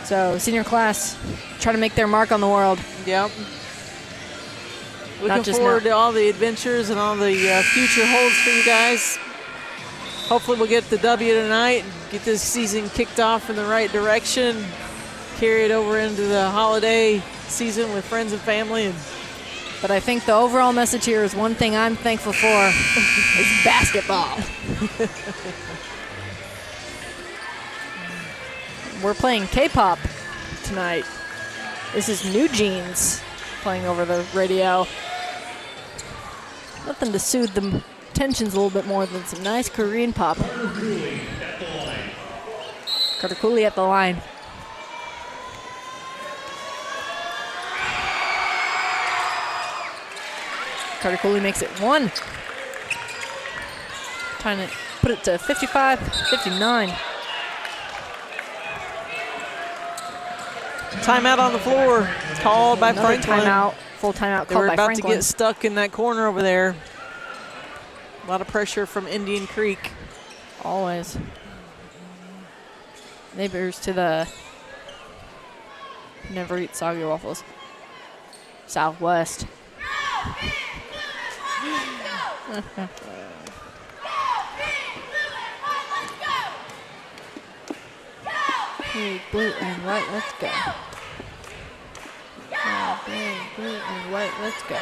So senior class trying to make their mark on the world. Yep. Looking forward to all the adventures and all the future holds for you guys. Hopefully we'll get the W tonight and get this season kicked off in the right direction. Carry it over into the holiday season with friends and family. But I think the overall message here is one thing I'm thankful for is basketball. We're playing K-pop tonight. This is New Jeans playing over the radio. Nothing to soothe the tensions a little bit more than some nice Korean pop. Carter Cooley at the line. Carter Cooley makes it 1. Trying to put it to 55-59. Timeout on the floor, called by Another Franklin. Timeout, full timeout They called were by about Franklin. to get stuck in that corner over there. A lot of pressure from Indian Creek. Always. Neighbors to the never eat soggy waffles. Southwest. Hey, blue and white, let's go. Blue and white, let's go.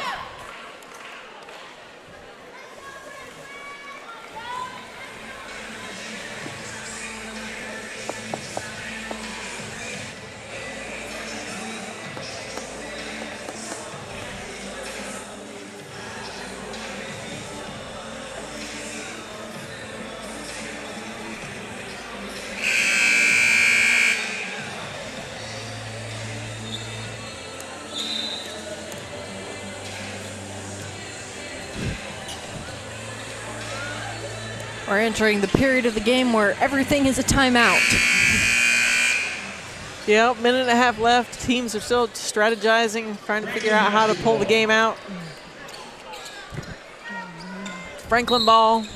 We're entering the period of the game where everything is a timeout. Yeah, minute and a half left. Teams are still strategizing, trying to figure out how to pull the game out. Franklin ball.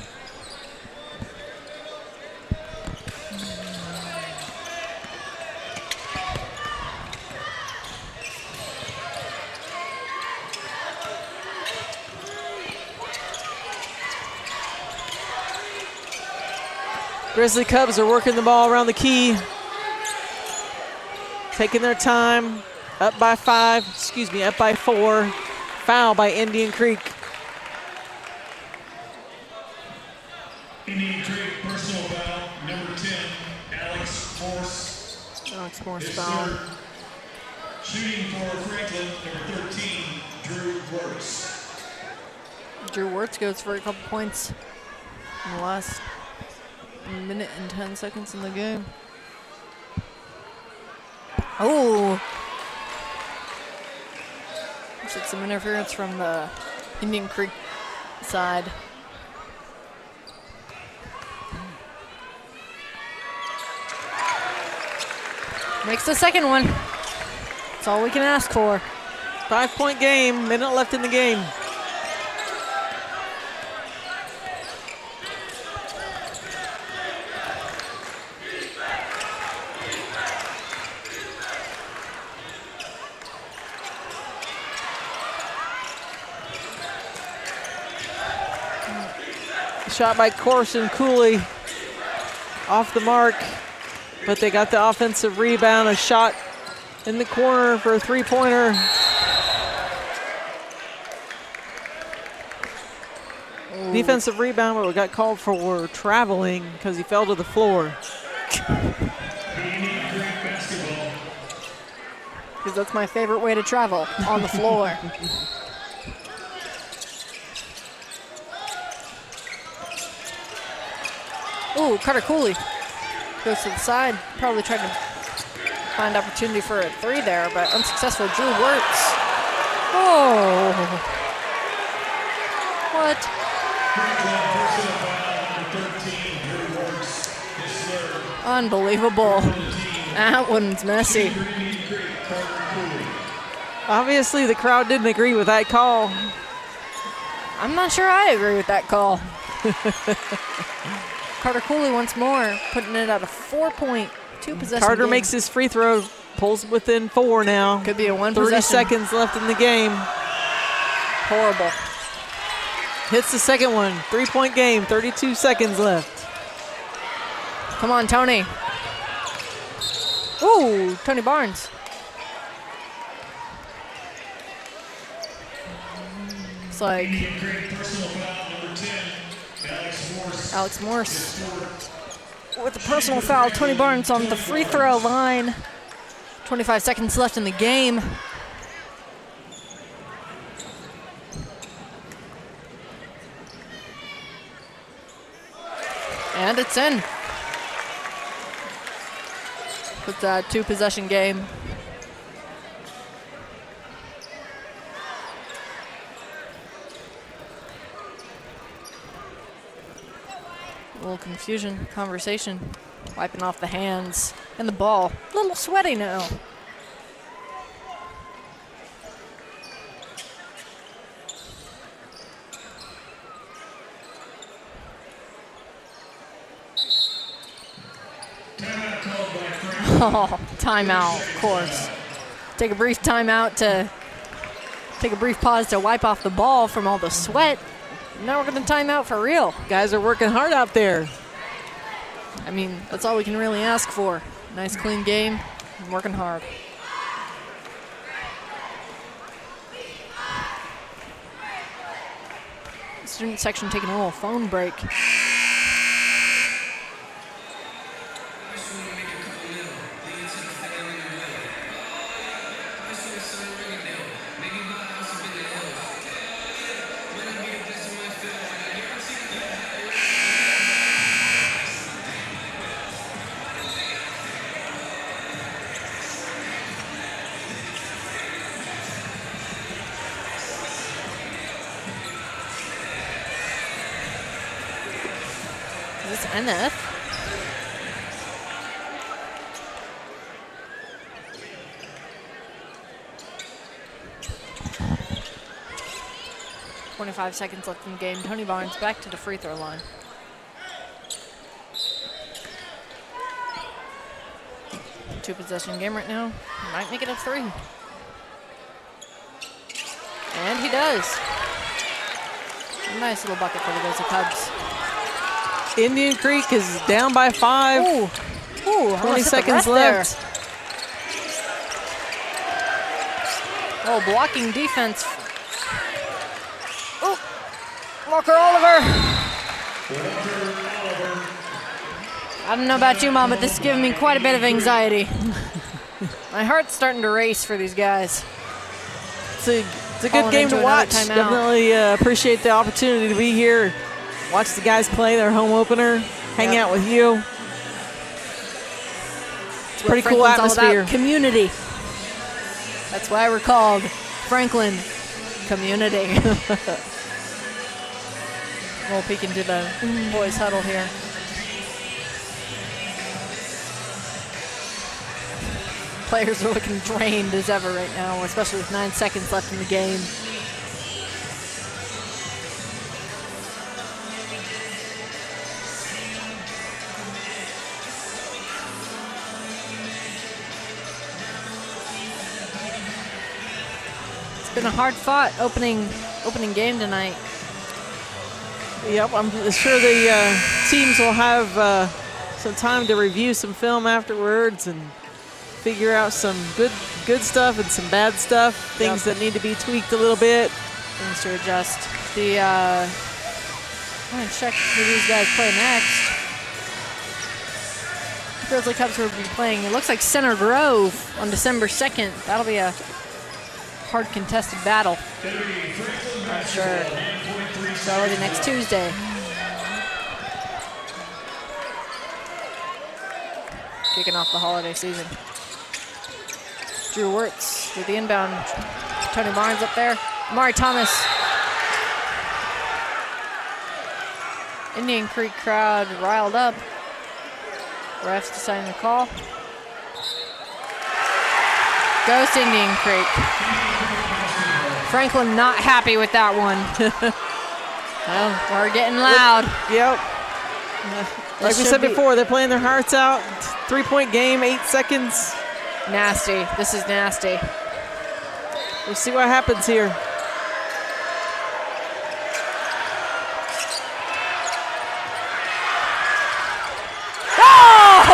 Grizzly Cubs are working the ball around the key. Taking their time. Up by 5, up by 4. Foul by Indian Creek. Indian Creek personal foul, number 10, Alex Morse. Alex Morse His foul. third. Shooting for Franklin, number 13, Drew Wirtz. Drew Wirtz goes for a couple points in the last minute and 10 seconds in the game. Oh! Looks like some interference from the Indian Creek side. Makes the second one. That's all we can ask for. 5-point game, minute left in the game. Shot by Corson Cooley off the mark, but they got the offensive rebound. A shot in the corner for a three-pointer. Defensive rebound, but we got called for traveling because he fell to the floor. Because that's my favorite way to travel, on the floor. Ooh, Carter Cooley goes to the side. Probably tried to find opportunity for a three there, but unsuccessful. Drew Wirtz. Oh. What? Unbelievable. That one's messy. Obviously, the crowd didn't agree with that call. I'm not sure I agree with that call. Carter Cooley once more, putting it at a 4-point, 2-possession Carter game. makes his free throw, pulls within 4 now. Could be a 1 30 possession. seconds left in the game. Horrible. Hits the second one. 3-point game, 32 seconds left. Come on, Tony. Ooh, Tony Barnes. It's like Alex Morse with a personal foul. Tony Barnes on the free throw line. 25 seconds left in the game. And it's in. With that 2-possession game. A little confusion, conversation, wiping off the hands and the ball. A little sweaty now. Oh, timeout, of course. Take a brief timeout to take a brief pause to wipe off the ball from all the sweat. Now we're going to time out for real. Guys are working hard out there. I mean, that's all we can really ask for. Nice, clean game, and working hard. Student section taking a little phone break. Is this NF? .25 seconds left in the game. Tony Barnes back to the free throw line. Two-possession game right now. Might make it a 3. And he does. A nice little bucket for the Grizzly Cubs. Indian Creek is down by 5. Ooh, 20 seconds left. Oh, blocking defense. Oh, Walker Oliver. I don't know about you, Mom, but this is giving me quite a bit of anxiety. My heart's starting to race for these guys. It's a good game to watch. Definitely appreciate the opportunity to be here. Watch the guys play their home opener. Hang out with you. It's a pretty cool atmosphere. Community. That's why we're called Franklin Community. We'll peek into the boys' huddle here. Players are looking drained as ever right now, especially with 9 seconds left in the game. It's been a hard-fought opening game tonight. Yep, I'm sure the teams will have some time to review some film afterwards and figure out some good stuff and some bad stuff, things that need to be tweaked a little bit. Things to adjust. I'm going to check who these guys play next. Grizzly Cubs will be playing, it looks like Center Grove on December 2nd. That'll be a hard contested battle, I'm sure. So it'll be next Tuesday. Kicking off the holiday season. Drew Wirtz with the inbound. Tony Barnes up there. Amari Thomas. Indian Creek crowd riled up. Refs deciding to call. Goes to Indian Creek. Franklin not happy with that one. Well, we're getting loud. Yep. Like we said before, they're playing their hearts out. 3-point game, 8 seconds. Nasty. This is nasty. We'll see what happens here. Oh!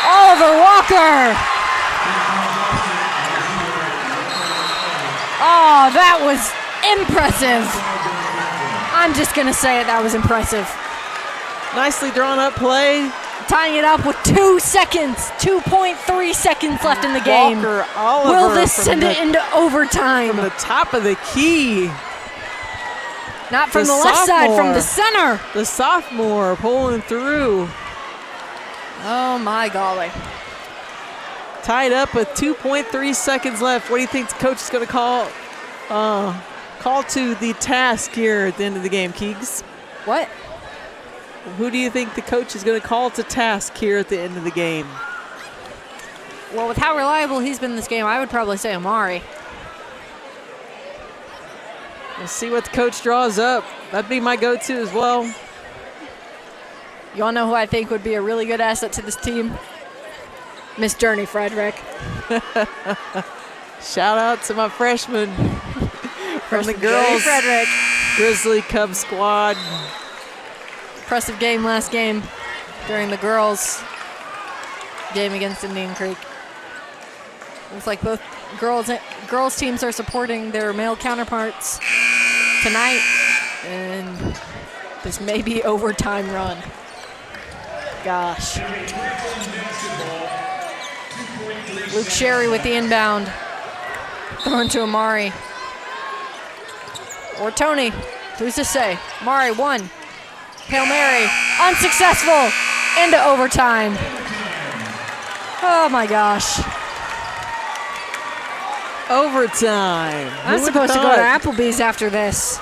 Oliver Walker! Oh, that was impressive. I'm just going to say it, that was impressive. Nicely drawn up play. Tying it up with 2 seconds, 2.3 seconds left in the game. Walker, Oliver. Will this send it into overtime? From the top of the key. Not from the left side, from the center. The sophomore pulling through. Oh my golly. Tied up with 2.3 seconds left. What do you think the coach is going to call to the task here at the end of the game, Keegs? What? Who do you think the coach is going to call to task here at the end of the game? Well, with how reliable he's been in this game, I would probably say Amari. We'll see what the coach draws up. That'd be my go-to as well. You all know who I think would be a really good asset to this team? Miss Journey Frederick. Shout out to my freshman from the girls Frederick. Grizzly Cub squad. Impressive game last game during the girls' game against Indian Creek. Looks like both girls teams are supporting their male counterparts tonight, and this may be overtime run. Gosh. Luke Sherry with the inbound. Thrown to Amari. Or Tony. Who's to say? Amari, one. Hail Mary. Unsuccessful. Into overtime. Oh my gosh. Overtime. I'm supposed to go to Applebee's after this.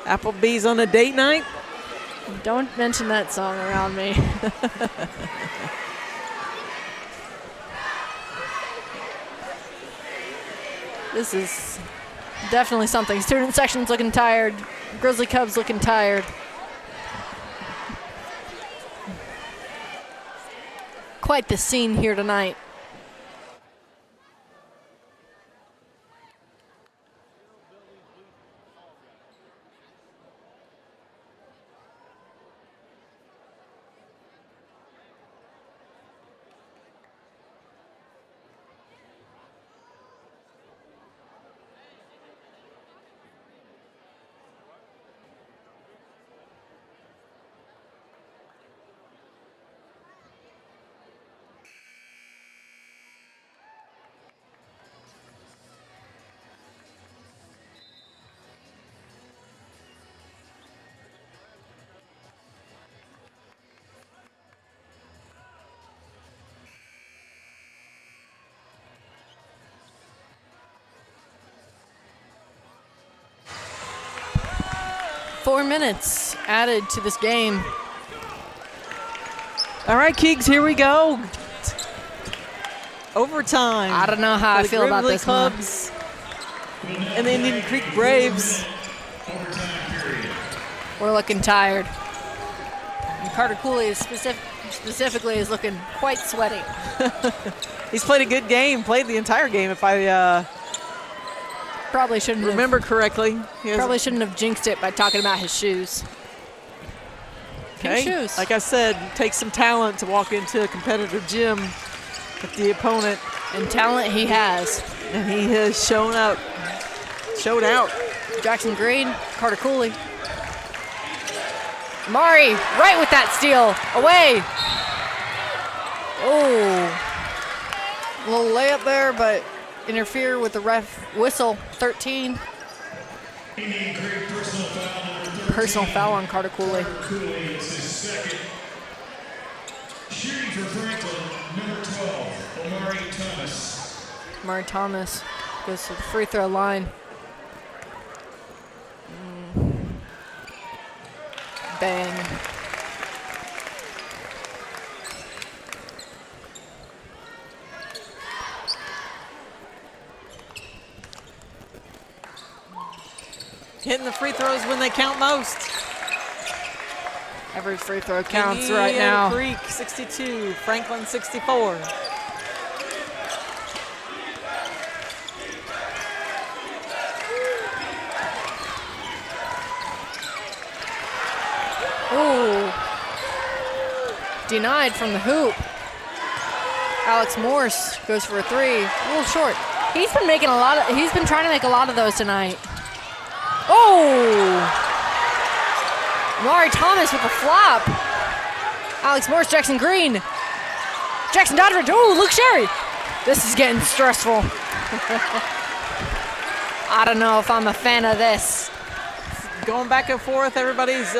Applebee's on a date night? Don't mention that song around me. This is definitely something. Student section's looking tired. Grizzly Cubs looking tired. Quite the scene here tonight. 4 minutes added to this game. All right, Keegs, here we go. Overtime. I don't know how I feel about this one. Cubs and the Indian Creek Braves. We're looking tired. And Carter Cooley is specifically is looking quite sweaty. He's played a good game, played the entire game if I Probably shouldn't remember correctly. Probably shouldn't have jinxed it by talking about his shoes. Okay. Pink shoes. Like I said, it takes some talent to walk into a competitive gym with the opponent. And talent he has. And he has showed out. Jackson Green, Carter Cooley. Mari, right with that steal. Away. Oh. A little layup there, but interfere with the ref whistle. 13. Personal foul on Carter Cooley. It's his second. Shooting for Franklin, number 12, Omari Thomas. Omari Thomas goes to the free throw line. Bang. Hitting the free throws when they count most. Every free throw counts Indiana right now. Creek 62, Franklin 64. Ooh. Denied from the hoop. Alex Morse goes for a three. A little short. He's been trying to make a lot of those tonight. Oh! Amari Thomas with a flop. Alex Morse, Jackson Green. Jackson Doddridge. Oh, Luke Sherry. This is getting stressful. I don't know if I'm a fan of this. Going back and forth, everybody's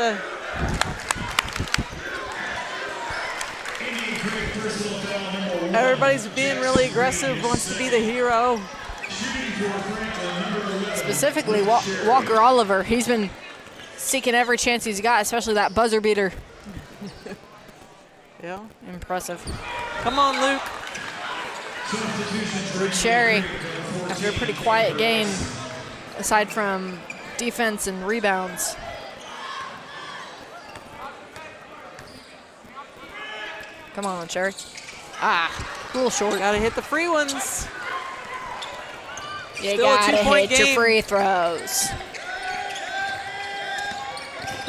being really aggressive, wants to be the hero. Specifically, Walker Oliver. He's been seeking every chance he's got, especially that buzzer beater. Yeah. Impressive. Come on, Luke. Luke Sherry, after a pretty quiet game, aside from defense and rebounds. Come on, Sherry. Ah, a little short. Gotta hit the free ones. You Still a gotta two-point hit your game. free throws.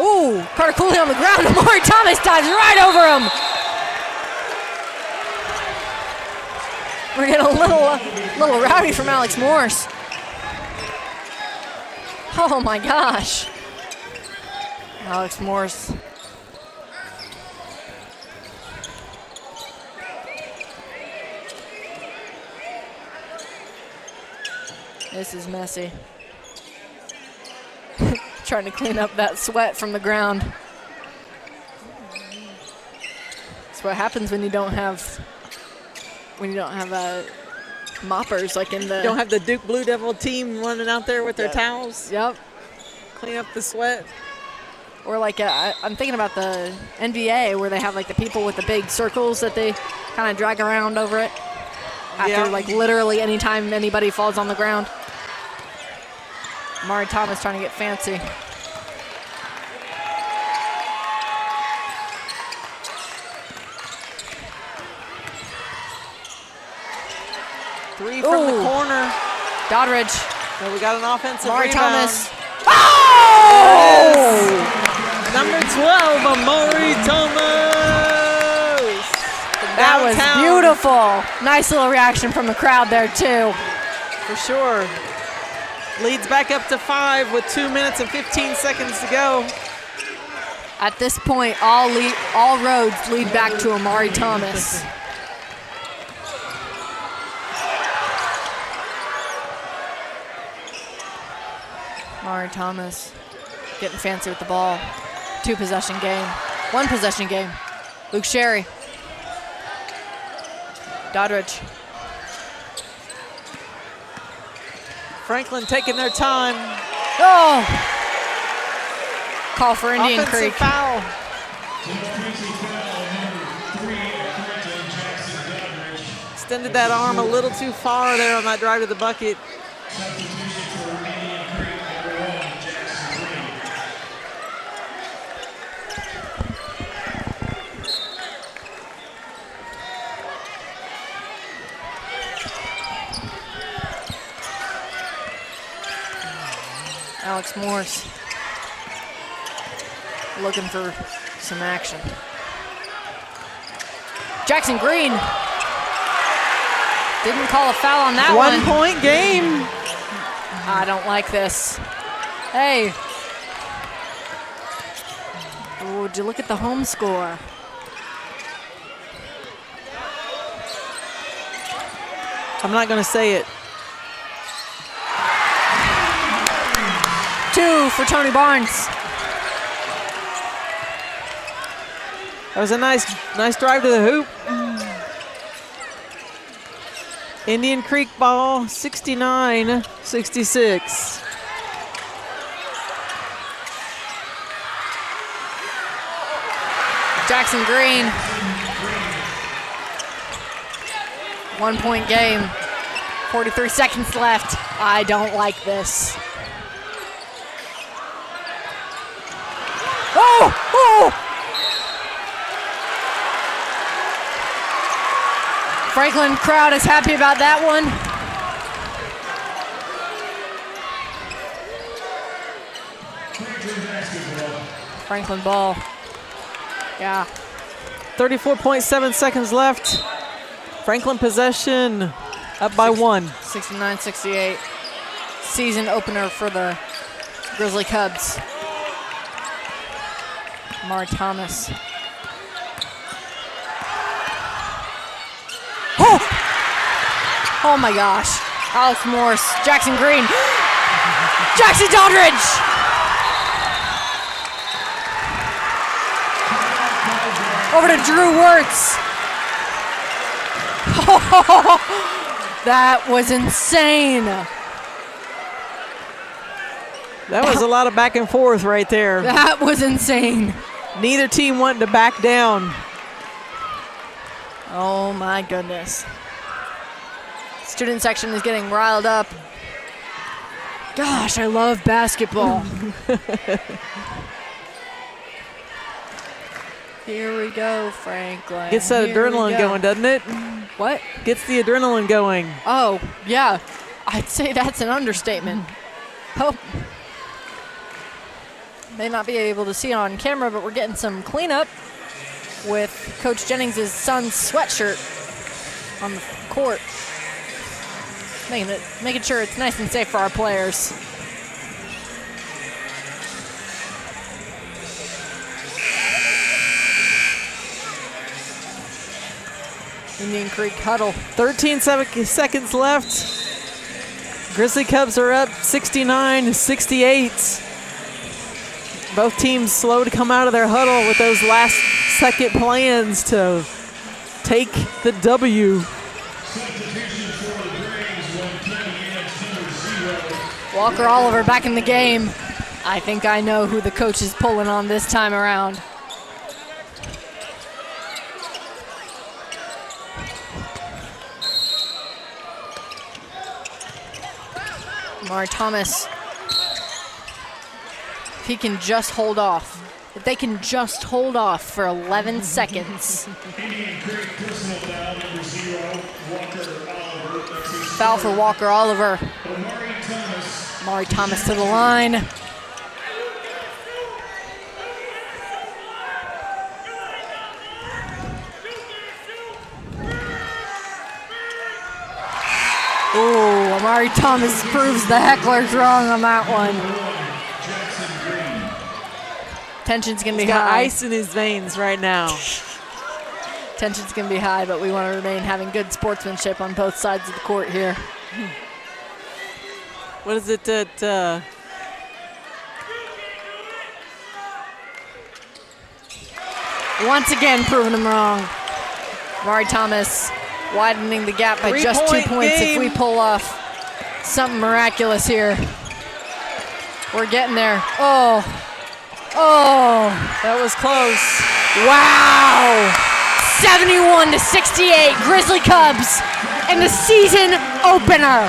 Ooh, Carter Cooley on the ground. Amari Thomas dives right over him. We're getting a little rowdy from Alex Morse. Oh my gosh. Alex Morse. This is messy. Trying to clean up that sweat from the ground. That's what happens when you don't have moppers like in the. Don't have the Duke Blue Devil team running out there with their towels. Yep. Clean up the sweat. Or like I'm thinking about the NBA where they have like the people with the big circles that they kind of drag around over it. After like literally any time anybody falls on the ground. Amari Thomas trying to get fancy. Three from the corner. Doddridge. So we got an offensive Amari rebound. Thomas. Oh! Number 12, Amari Thomas. That was beautiful. Nice little reaction from the crowd there too. For sure. Leads back up to 5 with 2 minutes and 15 seconds to go. At this point, all roads lead back to Amari Thomas. Amari Thomas getting fancy with the ball. 2-possession game. 1-possession game. Luke Sherry. Doddridge. Franklin taking their time. Oh! call for Indian Offensive Creek. foul. Extended that arm a little too far there on that drive to the bucket. Alex Morse looking for some action. Jackson Green didn't call a foul on that one. 1 point game. I don't like this. Hey. Oh, would you look at the home score? I'm not going to say it. 2 for Tony Barnes. That was a nice drive to the hoop. Indian Creek ball, 69-66. Jackson Green. 1 point game. 43 seconds left. I don't like this. Oh! Oh! Franklin crowd is happy about that one. Franklin ball. Yeah. 34.7 seconds left. Franklin possession up by 1. 69-68. Season opener for the Grizzly Cubs. Amari Thomas. Oh! Oh my gosh. Alex Morse, Jackson Green. Jackson Doddridge! Over to Drew Wirtz. That was insane. That was a lot of back and forth right there. That was insane. Neither team wanting to back down. Oh my goodness. Student section is getting riled up. Gosh, I love basketball. Here we go, Franklin. Gets that Here we adrenaline go. going, doesn't it? What? Gets the adrenaline going. Oh, yeah. I'd say that's an understatement. Oh. May not be able to see it on camera, but we're getting some cleanup with Coach Jennings' son's sweatshirt on the court. Making sure it's nice and safe for our players. Indian Creek huddle. 13 seconds left. Grizzly Cubs are up 69-68. Both teams slow to come out of their huddle with those last second plans to take the W. Walker Oliver back in the game. I think I know who the coach is pulling on this time around. Amari Thomas. If he can just hold off. If they can just hold off for 11 seconds. Foul for Walker Oliver. Amari Thomas to the line. Oh, Amari Thomas proves the hecklers wrong on that one. Tension's going to be He's got high. ice in his veins right now. Tension's going to be high, but we want to remain having good sportsmanship on both sides of the court here. What is it that... Once again, proving them wrong. Amari Thomas widening the gap by just 2 points if we pull off something miraculous here. We're getting there. Oh. Oh, That was close. wow. 71-68, Grizzly Cubs in the season opener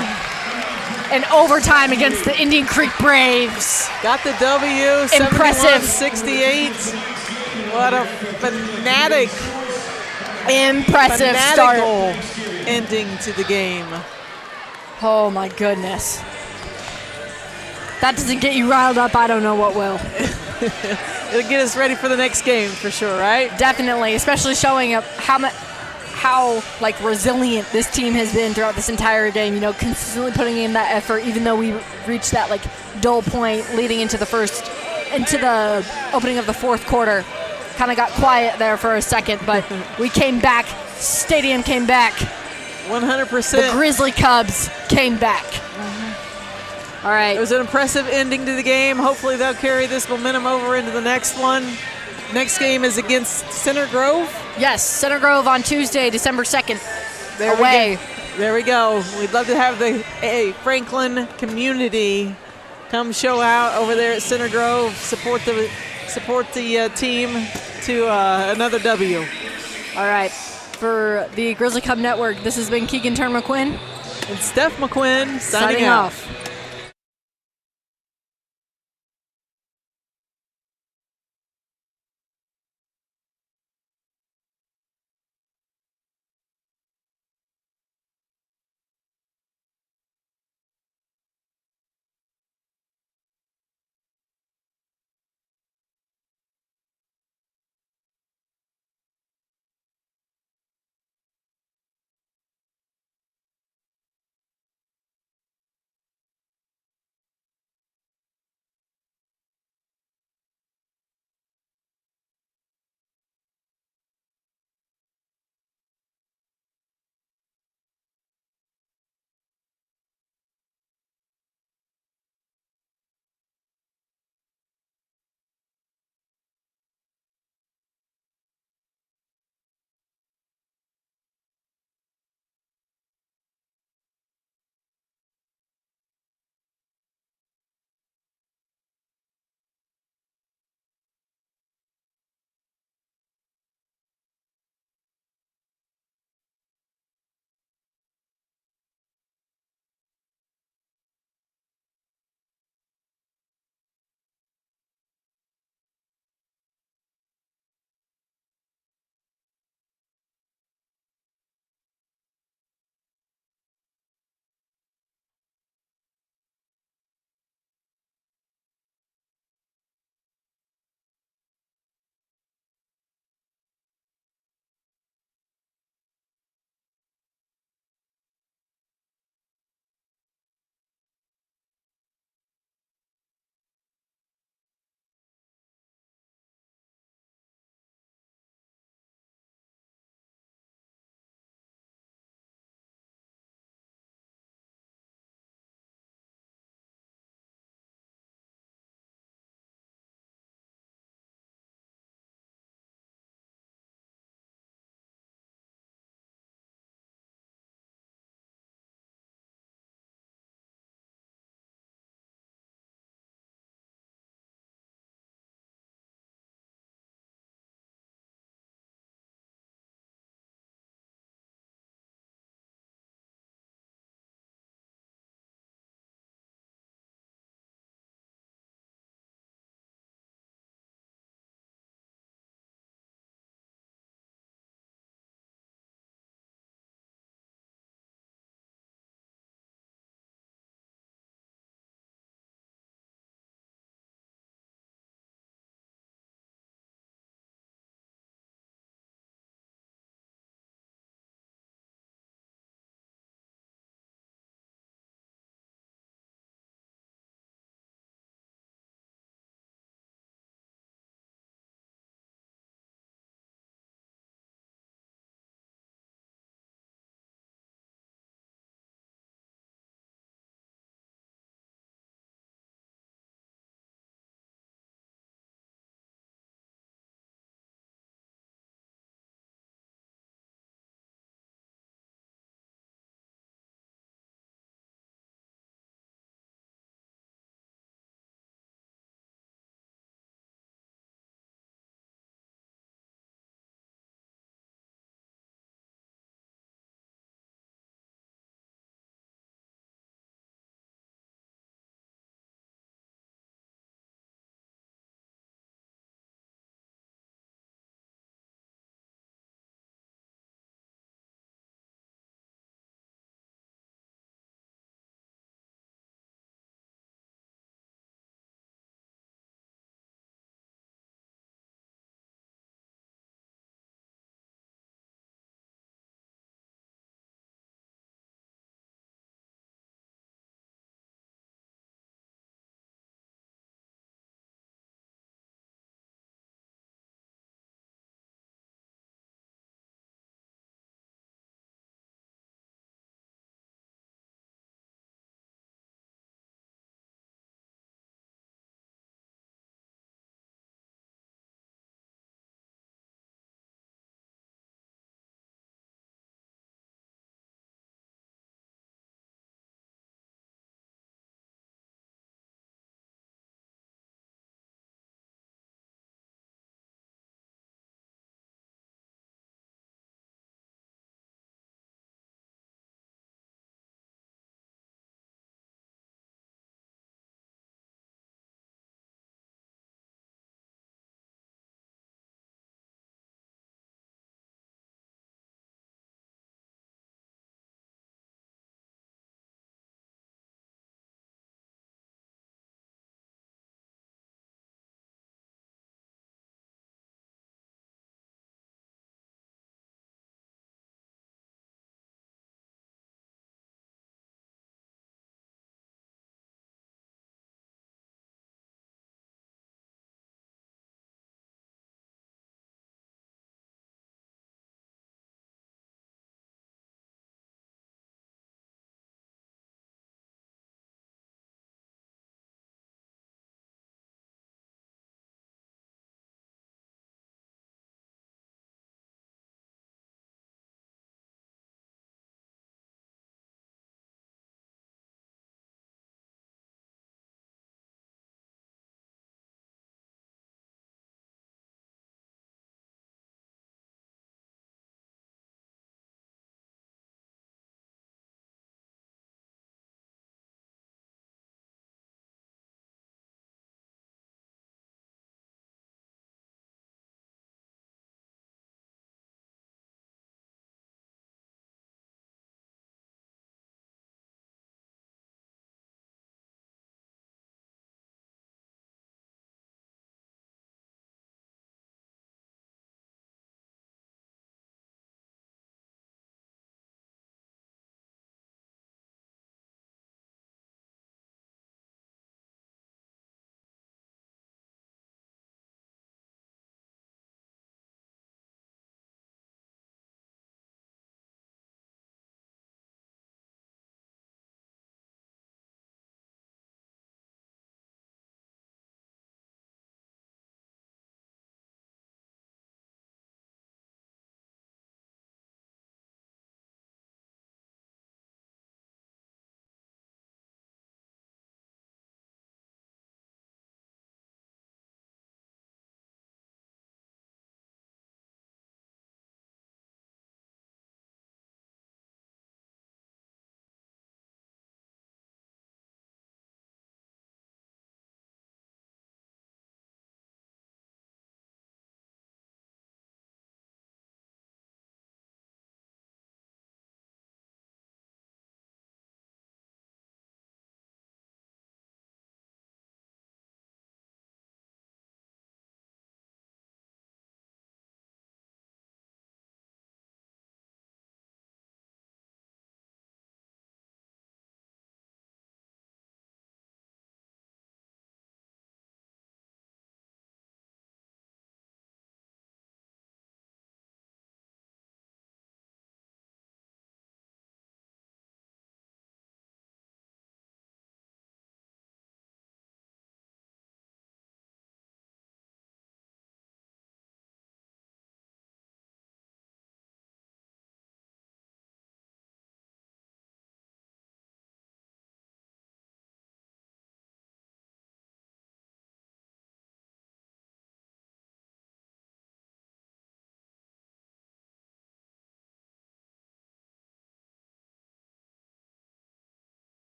in overtime against the Indian Creek Braves. Got the W, Impressive. 71-68. What a Impressive start. fanatical ending to the game. Oh my goodness. That doesn't get you riled up, I don't know what will. It'll get us ready for the next game for sure, right? Definitely, especially showing up how like resilient this team has been throughout this entire game. You know, consistently putting in that effort, even though we reached that like dull point leading into the opening of the fourth quarter. Kind of got quiet there for a second, but we came back. Stadium came back. 100%. The Grizzly Cubs came back. All right. It was an impressive ending to the game. Hopefully they'll carry this momentum over into the next one. Next game is against Center Grove. Yes, Center Grove on Tuesday, December 2nd. Away. There we go. We'd love to have the Franklin community come show out over there at Center Grove. Support the team to another W. All right. For the Grizzly Cub Network, this has been Keegan Turner McQuinn. And Steph McQuinn signing Signing off. off.